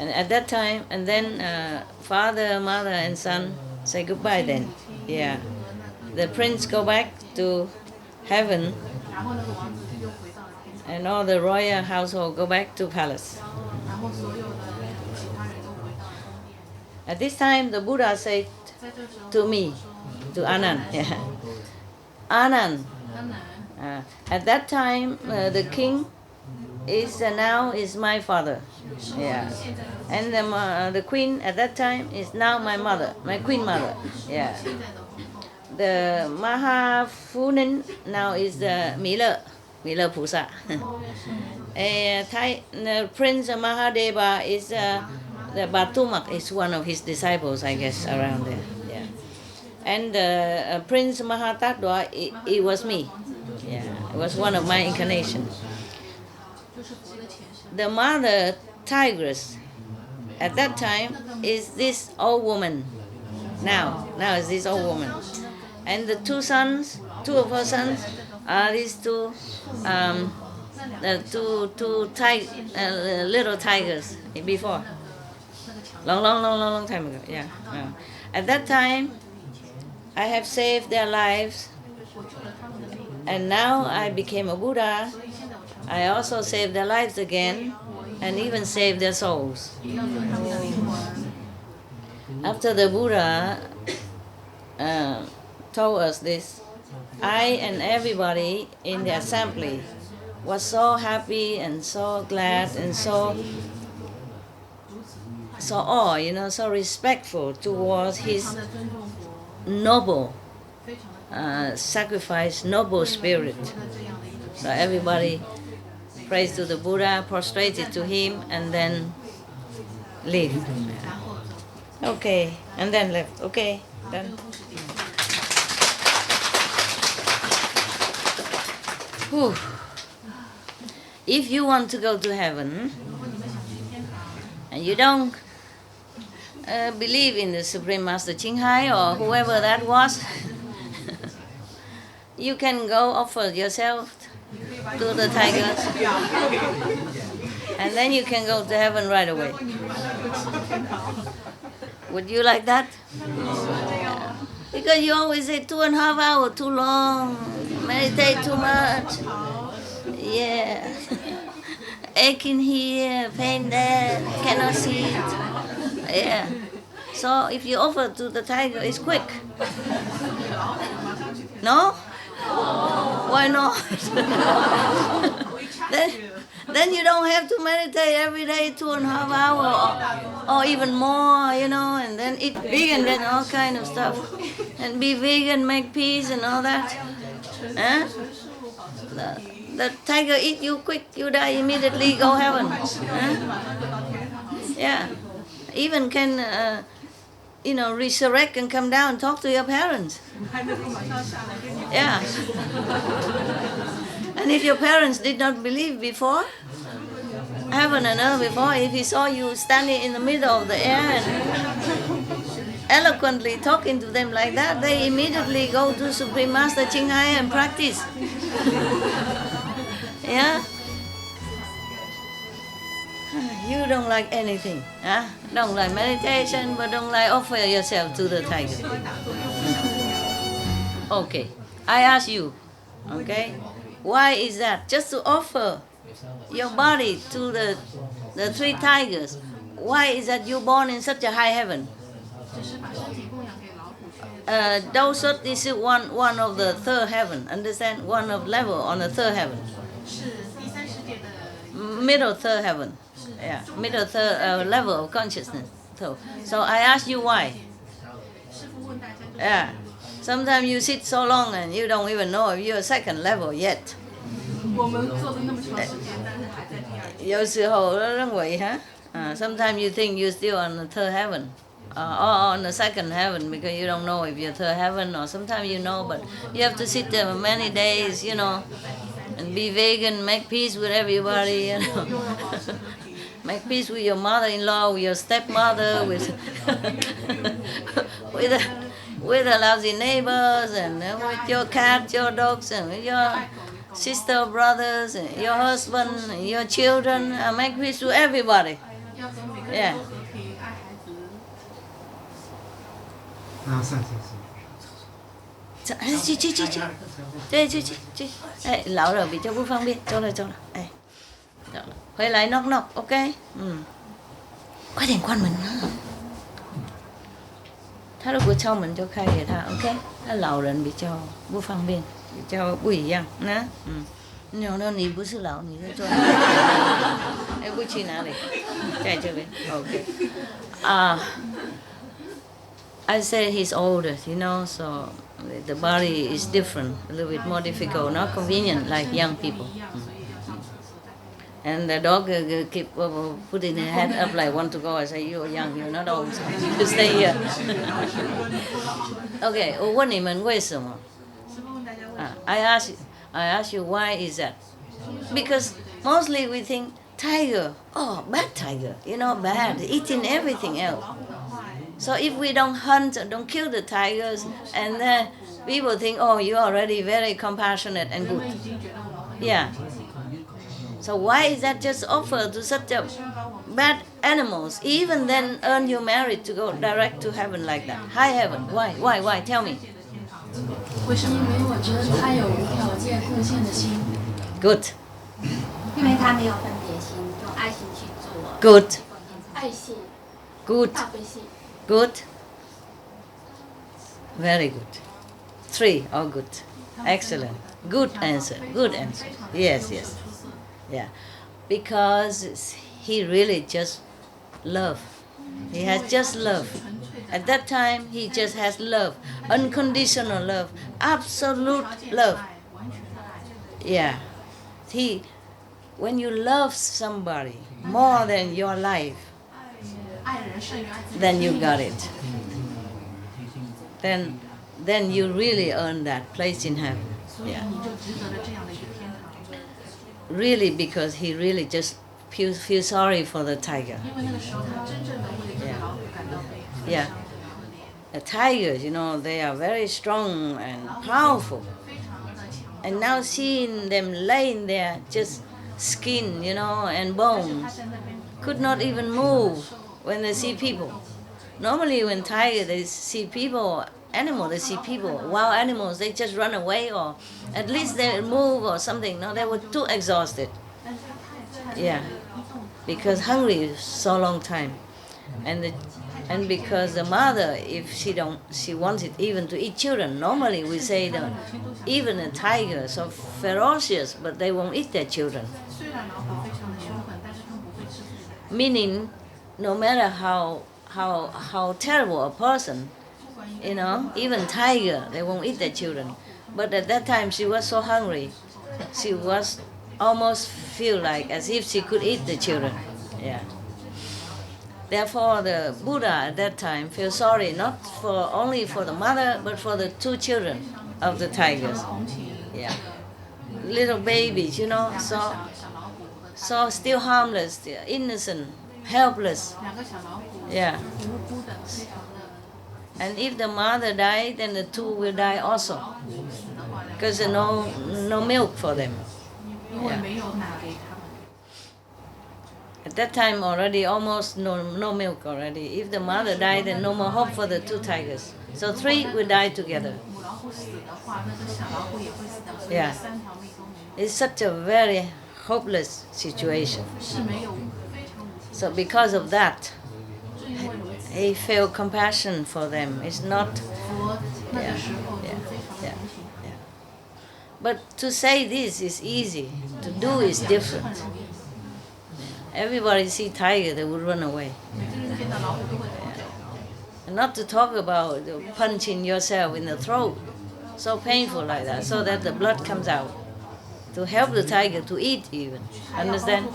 And at that time, and then father, mother, and son say goodbye. Then, yeah, the prince go back to heaven, and all the royal household go back to palace. At this time, the Buddha said to me, to Anand, yeah, Anand. At that time, the king is now is my father, yeah, and the queen at that time is now my mother, my queen mother, yeah. The Mahafunin now is the Mila Pusa. The Prince Mahadeva is the Batumak is one of his disciples, I guess, around there, yeah. And Prince Mahatatwa, it was me. Yeah, it was one of my incarnations. The mother, Tigress, at that time is this old woman. Now is this old woman. And the two of her sons are these two little tigers before. Long time ago, yeah. At that time, I have saved their lives. And now I became a Buddha. I also saved their lives again, and even saved their souls. After the Buddha told us this, I and everybody in the assembly was so happy and so glad and so so respectful towards his noble sacrifice, noble spirit. So everybody prays to the Buddha, prostrated to him, and then leave. Okay, and then left. Okay, done. Whew. If you want to go to heaven, and you don't believe in the Supreme Master Qinghai or whoever that was, you can go offer yourself to the tigers, and then you can go to heaven right away. Would you like that? Yeah. Because you always say 2.5 hours too long, meditate too much. Yeah. Aching here, pain there, cannot see it. Yeah. So if you offer to the tiger, it's quick. No? Why not? then you don't have to meditate every day 2.5 hours or even more, you know, and then eat vegan and all kind of stuff. And be vegan, make peace and all that. Huh? The tiger eat you quick, you die immediately, go heaven. Huh? Yeah. Even can, resurrect and come down, talk to your parents. Yeah. And if your parents did not believe before, heaven and earth before, if he saw you standing in the middle of the air and eloquently talking to them like that, they immediately go to Supreme Master Ching Hai and practice. Yeah? You don't like anything, huh? Don't like meditation, but don't like offer yourself to the tiger. Okay, I ask you, okay, why is that? Just to offer your body to the 3 tigers. Why is that you born in such a high heaven? Those is one of the 3rd heaven. Understand? One of level on the 3rd heaven. Middle 3rd heaven. Yeah, middle 3rd level of consciousness. So I ask you why. Yeah. Sometimes you sit so long and you don't even know if you're 2nd level yet. 有时候认为哈，sometimes you think you're still on the 3rd heaven, or on the 2nd heaven because you don't know if you're 3rd heaven, or sometimes you know, but you have to sit there for many days, you know, and be vegan, make peace with everybody, you know. Make peace with your mother-in-law, with your stepmother, with with the lousy neighbors, and with your cat, your dogs, and with your sister, brothers, and your husband, and your children. Make peace with everybody. Yeah. 去，哎，老了比较不方便，走了，哎，走了，回来 knock，OK， 快点关门啊！他如果敲门就开给他 ，OK， 他老人比较不方便，比较不一样，你不是老，你在做哪里？哎，不去哪里？在这边 ，OK。I said he's older, you know, so the body is different, a little bit more difficult, not convenient like young people. And the dog keep putting his head up like want to go. I say, you're young, you're not old, so you stay here. Okay, 我问你们为什么？I ask you why is that? Because mostly we think tiger, oh, bad tiger, you know, bad, eating everything else. So if we don't hunt, don't kill the tigers, and then people think, oh, you're already very compassionate and good. Yeah. So why is that just offered to such a bad animals? Even then earn you merit to go direct to heaven like that. High heaven. Why? Tell me. 为什么？因为我觉得他有无条件贡献的心。Good. 因为他没有分别心，用爱心去做。Good. 爱心。Good. 大悲心。Good. Very good. 3, all good. Excellent. Good answer. Good answer. Yes. Yeah. Because he really just love. He has just love. At that time, he just has love. Unconditional love. Absolute love. Yeah. When you love somebody more than your life, then you got it. Then you really earn that place in heaven. Yeah. Really, because he really just feels sorry for the tiger. Yeah. The tigers, you know, they are very strong and powerful. And now seeing them laying there, just skin, you know, and bone, could not even move when they see people. Normally when tiger, they see people, they see people, wild animals, they just run away or at least they move or something. No, they were too exhausted. Yeah, because hungry so long time. And because the mother, if she wanted even to eat children, normally we say that even a tiger, so ferocious, but they won't eat their children. Meaning, no matter how terrible a person, even tiger, they won't eat their children. But at that time, she was so hungry, she was almost feel like as if she could eat the children. Yeah. Therefore, the Buddha at that time felt sorry not only for the mother, but for the two children of the tigers. Yeah, little babies, so still harmless, still innocent, helpless. Yeah. And if the mother died, then the two will die also, because there's no milk for them. Yeah. At that time already almost no milk already. If the mother died, then no more hope for the two tigers. So three will die together. Yeah. It's such a very hopeless situation. So because of that, he felt compassion for them. It's not... Yeah. But to say this is easy. To do is different. Everybody see tiger, they would run away. Yeah. And not to talk about punching yourself in the throat, so painful like that, so that the blood comes out. To help the tiger to eat even. Understand?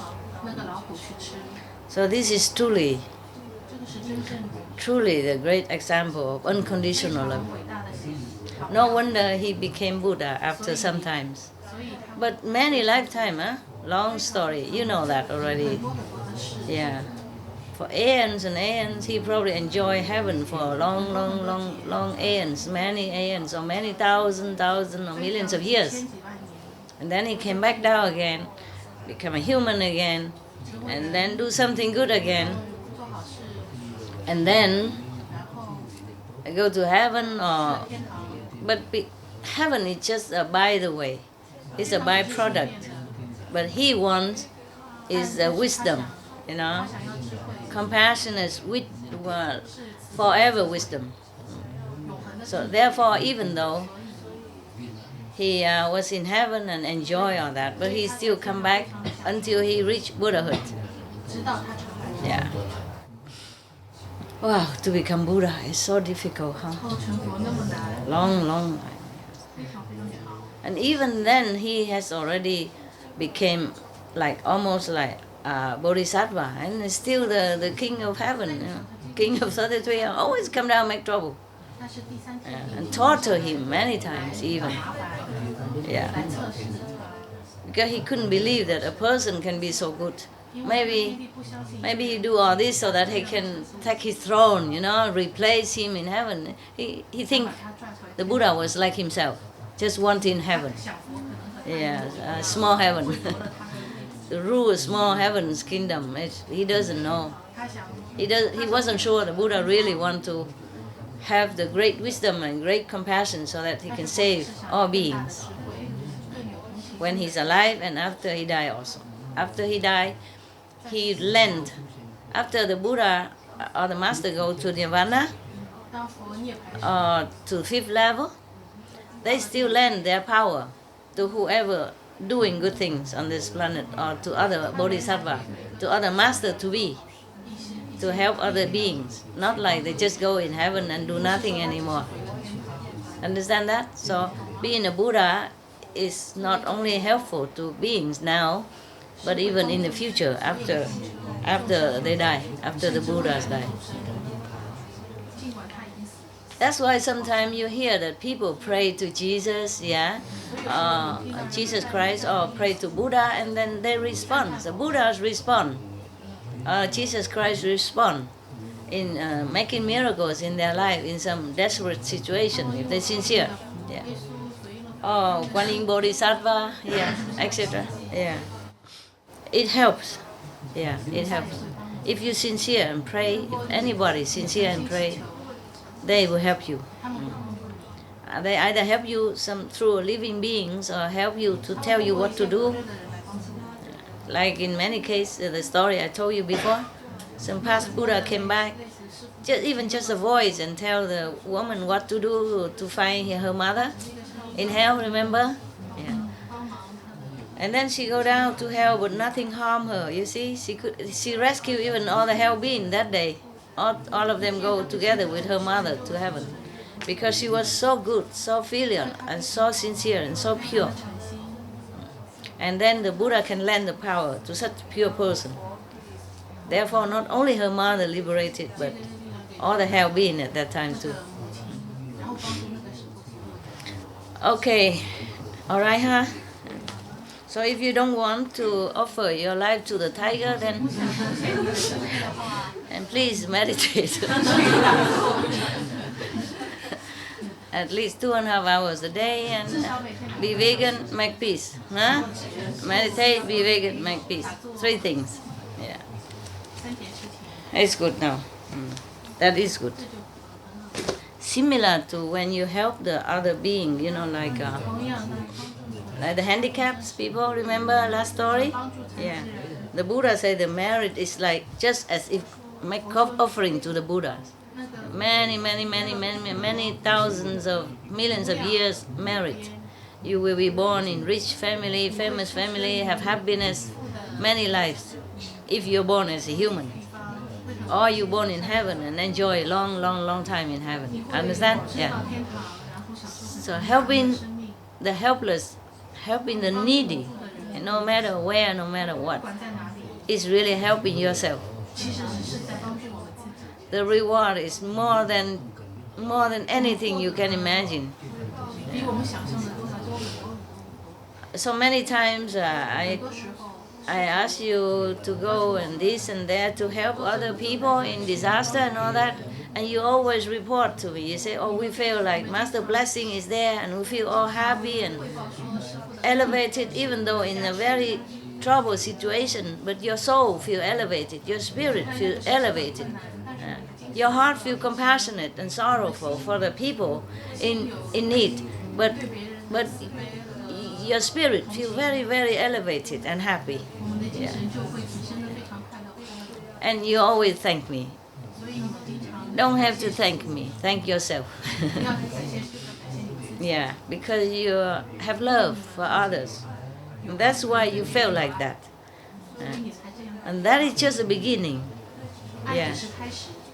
So this is truly the great example of unconditional love. No wonder he became Buddha after some times. But many lifetime, long story, you know that already. Yeah. For aeons and aeons, he probably enjoyed heaven for long aeons, many aeons, or many thousand or millions of years. And then he came back down again, become a human again, and then do something good again. And then go to heaven, heaven is just a by the way. It's a byproduct. But he wants is wisdom, Compassion is forever wisdom. So therefore, even though he was in heaven and enjoy all that, but he still come back until he reached Buddhahood. Yeah. Wow, to become Buddha is so difficult, huh? Long. And even then, he has already became almost like Bodhisattva, and is still the king of heaven, king of 33, always come down and make trouble. And torture him many times even. Yeah. Because he couldn't believe that a person can be so good. Maybe he do all this so that he can take his throne, replace him in heaven. He think the Buddha was like himself, just wanting heaven. Yeah, small heaven. To rule a small heaven's kingdom, he doesn't know. He wasn't sure the Buddha really want to have the great wisdom and great compassion so that he can save all beings. When he's alive and after he die also. After he die, he lend. After the Buddha or the Master go to Nirvana, or to fifth level, they still lend their power to whoever doing good things on this planet, or to other bodhisattva, to other master to help other beings. Not like they just go in heaven and do nothing anymore. Understand that? So being a Buddha is not only helpful to beings now, but even in the future, after they die, after the Buddhas die. That's why sometimes you hear that people pray to Jesus, Jesus Christ, or pray to Buddha, and then they respond. The Buddhas respond. Jesus Christ respond in making miracles in their life in some desperate situation, if they're sincere. Yeah. Oh, Kuan Yin Bodhisattva, etc. Yeah. It helps. Yeah, it helps. If you're sincere and pray, if anybody is sincere and pray, they will help you. They either help you through living beings or help you to tell you what to do. Like in many cases, the story I told you before, some past Buddha came back, even just a voice, and tell the woman what to do to find her mother in hell, remember? Yeah. And then she go down to hell, but nothing harmed her. You see, she rescued even all the hell beings that day. All of them go together with her mother to heaven, because she was so good, so filial, and so sincere and so pure. And then the Buddha can lend the power to such a pure person. Therefore, not only her mother liberated, but all the hell beings at that time too. Okay, all right, huh? So if you don't want to offer your life to the tiger, then and please meditate. At least 2.5 hours a day, and be vegan, make peace. Huh? Meditate, be vegan, make peace. 3 things. Yeah. It's good now. That is good. Similar to when you help the other being, like the handicapped people, remember last story? Yeah. The Buddha said the merit is like just as if make offering to the Buddha. Many thousands of millions of years merit. You will be born in rich family, famous family, have happiness, many lives, if you're born as a human. Or you're born in heaven and enjoy a long time in heaven. Understand? Yeah. So helping the helpless, helping the needy, no matter where, no matter what, is really helping yourself. The reward is more than anything you can imagine. So many times I ask you to go and this and that to help other people in disaster and all that, and you always report to me. You say, oh, we feel like Master Blessing is there, and we feel all happy and elevated, even though in a very troubled situation, but your soul feel elevated, your spirit feel elevated. Your heart feel compassionate and sorrowful for the people in need, but your spirit feel very elevated and happy. Yeah. And you always thank me. Don't have to thank me. Thank yourself. Yeah, because you have love for others. And that's why you feel like that. And that is just the beginning. Yeah.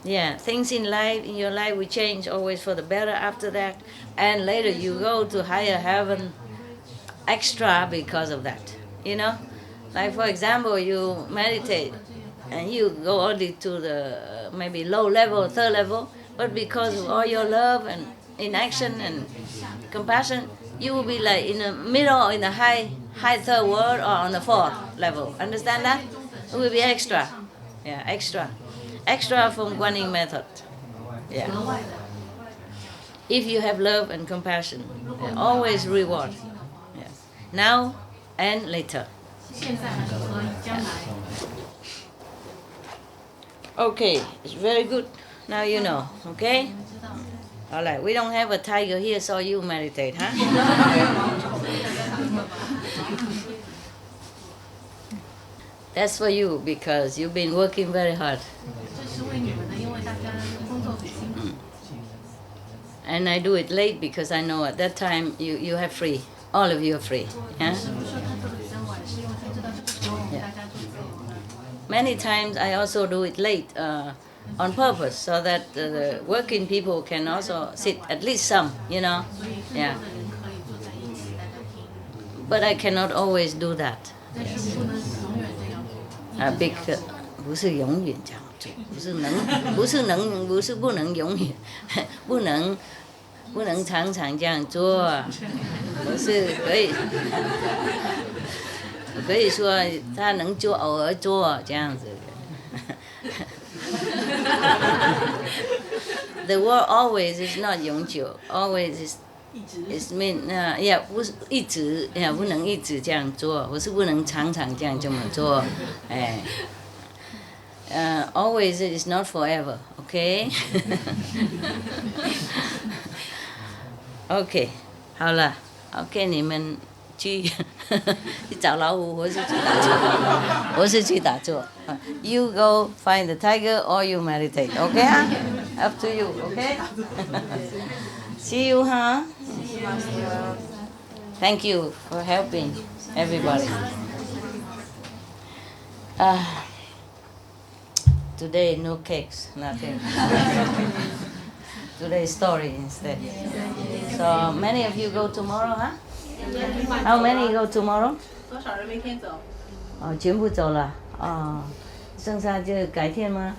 Yeah, things in your life will change always for the better after that. And later you go to higher heaven extra because of that. Like for example, you meditate and you go only to the maybe low level, 3rd level, but because of all your love and inaction and compassion, you will be like in the middle or in the high 3rd world or on the 4th level. Understand that? It will be extra. Yeah, extra. Extra from Guanyin method. Yeah. If you have love and compassion, always reward. Yes. Now and later. Yeah. Okay, it's very good. Now you know, okay? All right, we don't have a tiger here, so you meditate, huh? That's for you because you've been working very hard. And I do it late because I know at that time you have free. All of you are free. Yeah? Yeah. Many times I also do it late on purpose so that the working people can also sit, at least some, Yeah. But I cannot always do that. Yes. Big 不是永远这样做，不是不能永远，不能常常这样做，不是可以说他能做偶尔做这样子。The word always is not 永久 ，always is mean yeah 不是一直不能一直这样做，不是不能常常这么做， always is not forever, okay? OK， 好了 ，OK， 你们去去找老虎，我是去打坐，我是去打坐。You go find the tiger or you meditate, OK 啊 ？Up to you, OK? See you, huh? Thank you for helping everybody. Today no cakes, nothing. Today story instead. So many of you go tomorrow, huh? How many go tomorrow? 多少人明天走？全部走了。剩下就改天吗？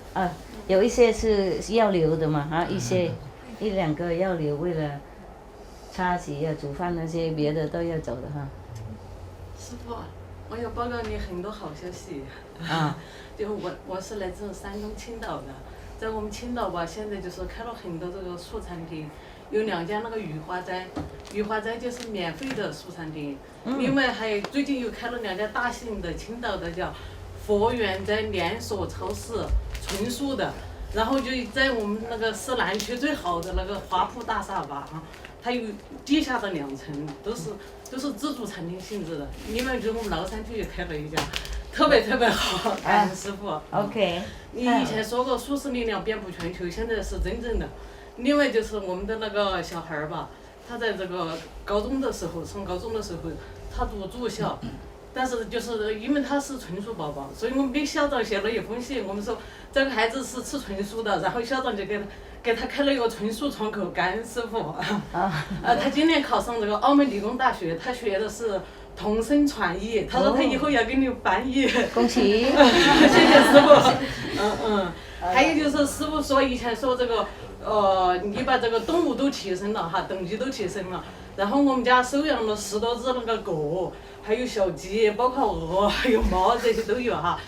有一些是要留的嘛，一两个要留，为了擦洗呀、煮饭那些别的都要走的哈。师傅，我要报告你很多好消息。就我是来自山东青岛的，在我们青岛吧，现在就是开了很多这个素餐厅，有2家那个雨花斋就是免费的素餐厅，另外还有最近又开了2家大型的青岛的叫佛缘斋连锁超市，纯素的，然后就在我们那个市南区最好的那个华铺大厦吧它有地下的2层，都是自助餐厅性质的。另外就是我们崂山区也开了1家，特别好，感恩师傅。OK。你以前说过素食力量遍布全球，现在是真正的。另外就是我们的那个小孩儿吧，他在这个上高中的时候，他读住校。但是就是因为他是纯素宝宝，所以我们给校长写了一封信，我们说这个孩子是吃纯素的，然后校长就给他开了一个纯素窗口，感恩师傅。他今年考上这个澳门理工大学，他学的是同声传译，他说他以后要给你翻译。恭喜！谢谢师傅。还有就是师傅说以前说这个你把这个动物都提升了哈，等级都提升了，然后我们家收养了10多只那个狗。还有小鸡，包括鹅，还有猫，这些都有哈。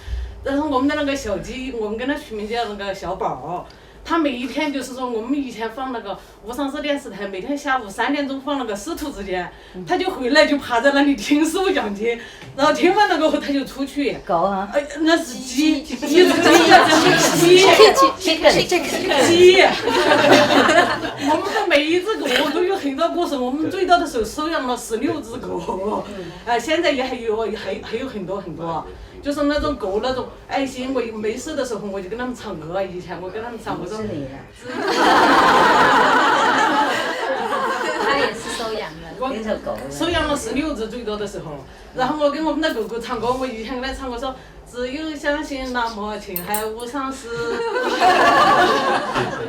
然后我们的那个小鸡，我们给它取名叫那个小宝。它每一天就是说，我们以前放那个534电视台，每天下午3点钟放那个师徒之间，它就回来就趴在那里听师傅讲经，然后听完了过后它就出去。狗啊？那是鸡。鸡。我们的每一只狗都有很多故事，我们最大的时候收养了16只狗，现在也还有很多。就是那种狗那种爱心，我没事的时候我就跟他们唱歌，以前我跟他们唱，我说。是你的。他也是收养的。收养了16只最多的时候，然后我跟我们的狗狗唱歌，我以前跟他唱歌说，只有相信那么情海无常事。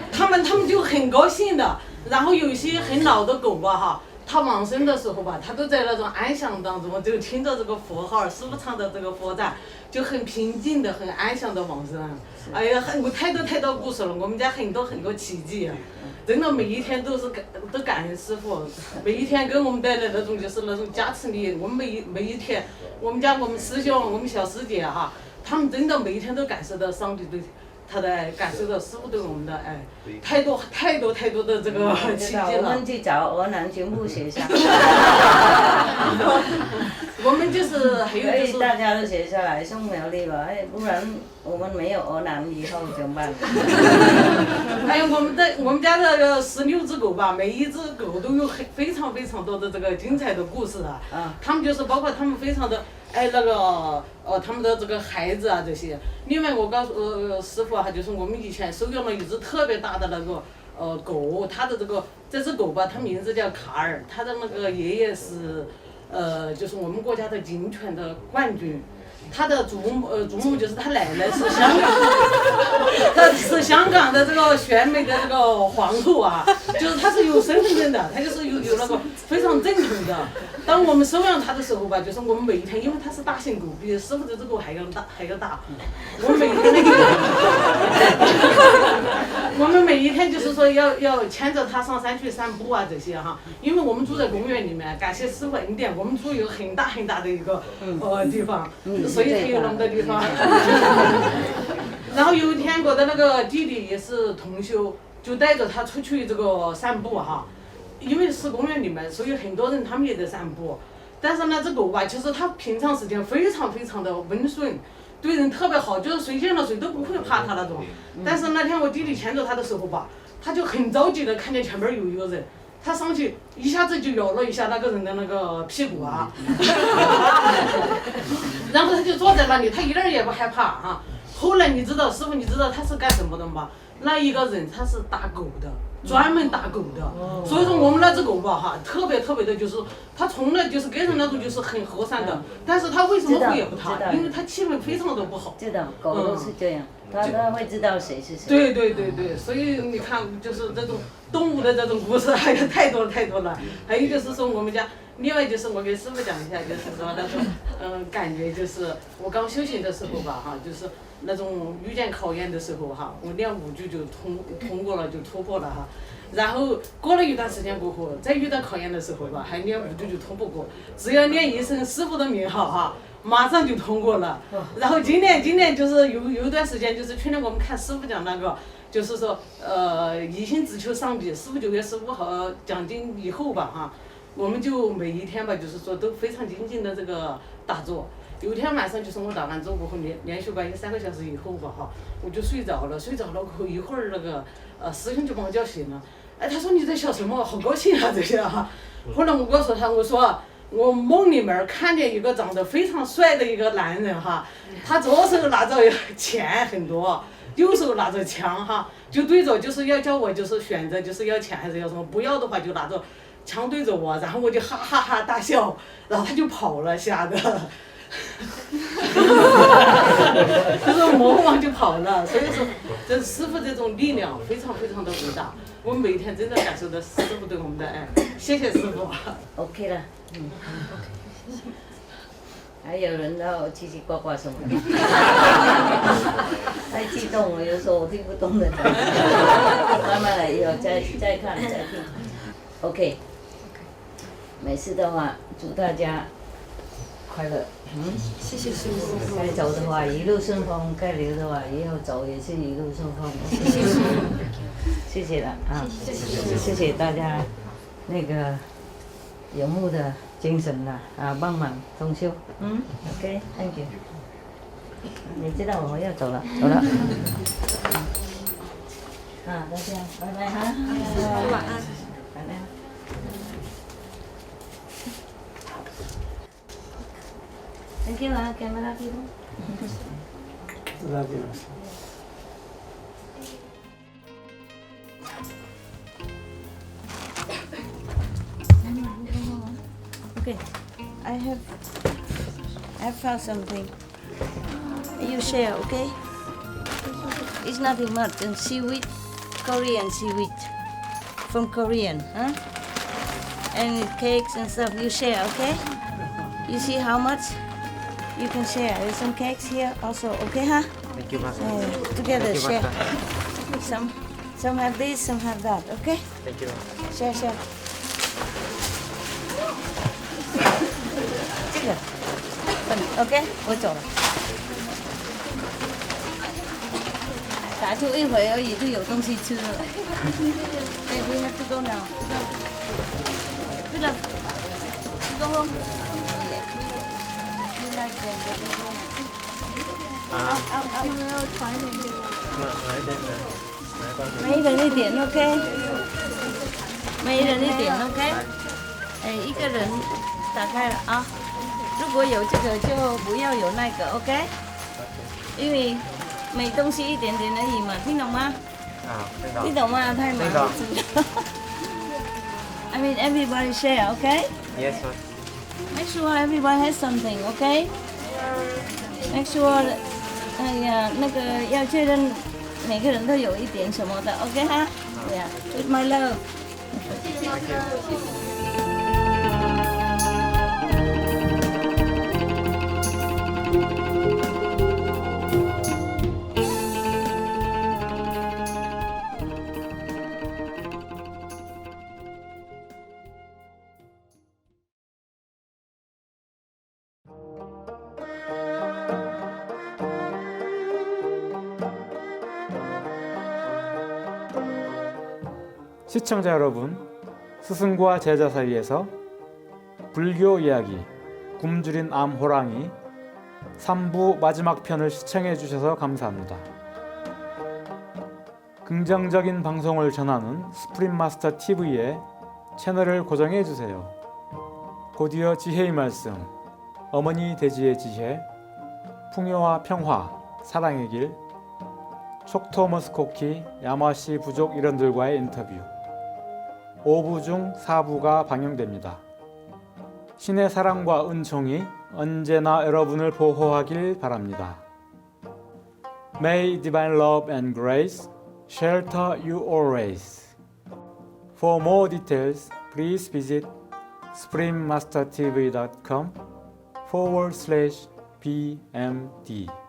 他们就很高兴的，然后有一些很老的狗吧哈。他往生的时候吧，他都在那种安详当中，就听着这个佛号，师父唱的这个佛赞，就很平静的、很安详的往生。哎呀，我太多故事了，我们家很多奇迹，真的每一天都感恩师父，每一天给我们带来那种就是那种加持力。我们每一天，我们师兄、我们小师姐哈，他们真的每一天都感受到上帝对他的爱，感受到师父对我们的爱，太多的这个奇迹了。我们去找俄南全部写下。我们就是还有就是。所以大家都写下来送苗栗吧，不然我们没有俄南以后怎么办？还有我们家的16只狗吧，每一只狗都有非常多的这个精彩的故事啊。他们就是包括他们非常的爱那个他们的这个孩子啊这些。另外我告诉师傅哈，就是我们以前收养了一只特别大的那个狗，它的这只狗吧，它名字叫卡尔，它的那个爷爷是就是我们国家的警犬的冠军。他的祖母就是他奶奶是香港，他是香港的这个选美的这个皇后啊，就是他是有身份证的，他就是有那个非常正统的。当我们收养他的时候吧，就是我们每一天，因为他是大型狗，比师傅的这个还要大，我们每一天就是说要牵着他上山去散步啊这些哈，因为我们住在公园里面，感谢师傅恩典，我们住有很大的一个地方，所以才有那么多地方。然后有一天我的那个弟弟也是同修，就带着他出去这个散步哈，因为是公园里面，所以很多人他们也在散步。但是那只狗吧，其实它平常时间非常的温顺，对人特别好，就是谁见了谁都不会怕他那种。但是那天我弟弟牵着他的时候吧，他就很着急的看见前面有一个人，他上去一下子就咬了一下那个人的那个屁股啊，然后他就坐在那里，他一点也不害怕啊。后来你知道，师傅你知道他是干什么的吗？那一个人他是打狗的。专门打狗的，所以说我们那只狗吧哈，特别的，就是它从来就是给人那种就是很和善的，但是它为什么会咬它？因为它气氛非常的不好。知道，狗都是这样，它会知道谁是谁。对，所以你看，就是这种动物的这种故事还有太多了。还有就是说我们家，另外就是我给师傅讲一下，就是说那种感觉就是我刚修行的时候吧哈，就是那种遇见考验的时候哈，我练5句就通过了，就突破了哈。然后过了一段时间过后，再遇到考验的时候吧，还练5句就通不过，只要念一声师傅的名号哈，马上就通过了。然后今年就是有一段时间，就是去年我们看师傅讲那个，就是说一心只求上臂，师傅9月15号讲经以后吧哈，我们就每一天吧，就是说都非常精进的这个打坐。有一天晚上就是我打完坐过后连续关于3个小时以后吧哈，我就睡着了过后一会儿那个师兄就把我叫醒了，哎，他说你在想什么？好高兴啊这些哈。后来我告诉他，我说我梦里面看见一个长得非常帅的一个男人哈，他左手拿着钱很多，右手拿着枪哈，就对着就是要叫我就是选择就是要钱还是要什么，不要的话就拿着枪对着我，然后我就哈哈哈大笑，然后他就跑了，吓得。就是魔王就跑了，所以说这师傅这种力量非常的伟大，我们每天真的感受到师傅对我们的爱，谢谢师傅。OK 了还有人要奇奇怪怪什么的，太激动了，有时候我听不懂的，慢慢来，以后再看再听。OK， 没事的话，祝大家快乐。谢谢师傅。该走的话一路顺风，该留的话以后走也是一路顺风。谢谢师傅。谢谢了啊，谢谢大家那个有目的精神了啊，帮忙通修。OK，Thank you。你知道我要走了。大家拜拜哈。晚安。拜拜。Thank you, camera people. Okay, I have found something. You share, okay? It's nothing much. And seaweed, Korean seaweed, from Korean, huh? And cakes and stuff. You share, okay? You see how much? You can share. There's some cakes here also, okay, huh? Thank you, Master. Together, Thank you, share. Master. Some have this, some have that, okay? Thank you. Share. 这个，OK， 我走了。打出一会而已，就有东西吃了。对，we have to go now. Good luck. Go home. Mấy人一点 OK， 每人一点 OK， 一个人打开了啊。如果有这个就不要有那个 OK， 因为每东西一点点而已嘛，听懂吗？听懂吗？太忙了。I mean everybody share OK。 Yes, sir. Make sure everyone has something, okay? Make sure， 哎呀，那个要确认每个人都有一点什么的 ，OK 哈？对呀 ，With my love。시청자 여러분, 스승과 제자 사이에서 불교 이야기 굶주린 암호랑이 3부 마지막 편을 시청해 주셔서 감사합니다. 긍정적인 방송을 전하는 스프링마스터 TV의 채널을 고정해 주세요. 곧이어 지혜의 말씀, 어머니 대지의 지혜, 풍요와 평화, 사랑의 길, 촉토머스코키, 야마시 부족 일원들과의 인터뷰, 5부 중 4부가 방영됩니다. 신의 사랑과 은총이 언제나 여러분을 보호하길 바랍니다. May divine love and grace shelter you always. For more details, please visit springmastertv.com/BMD.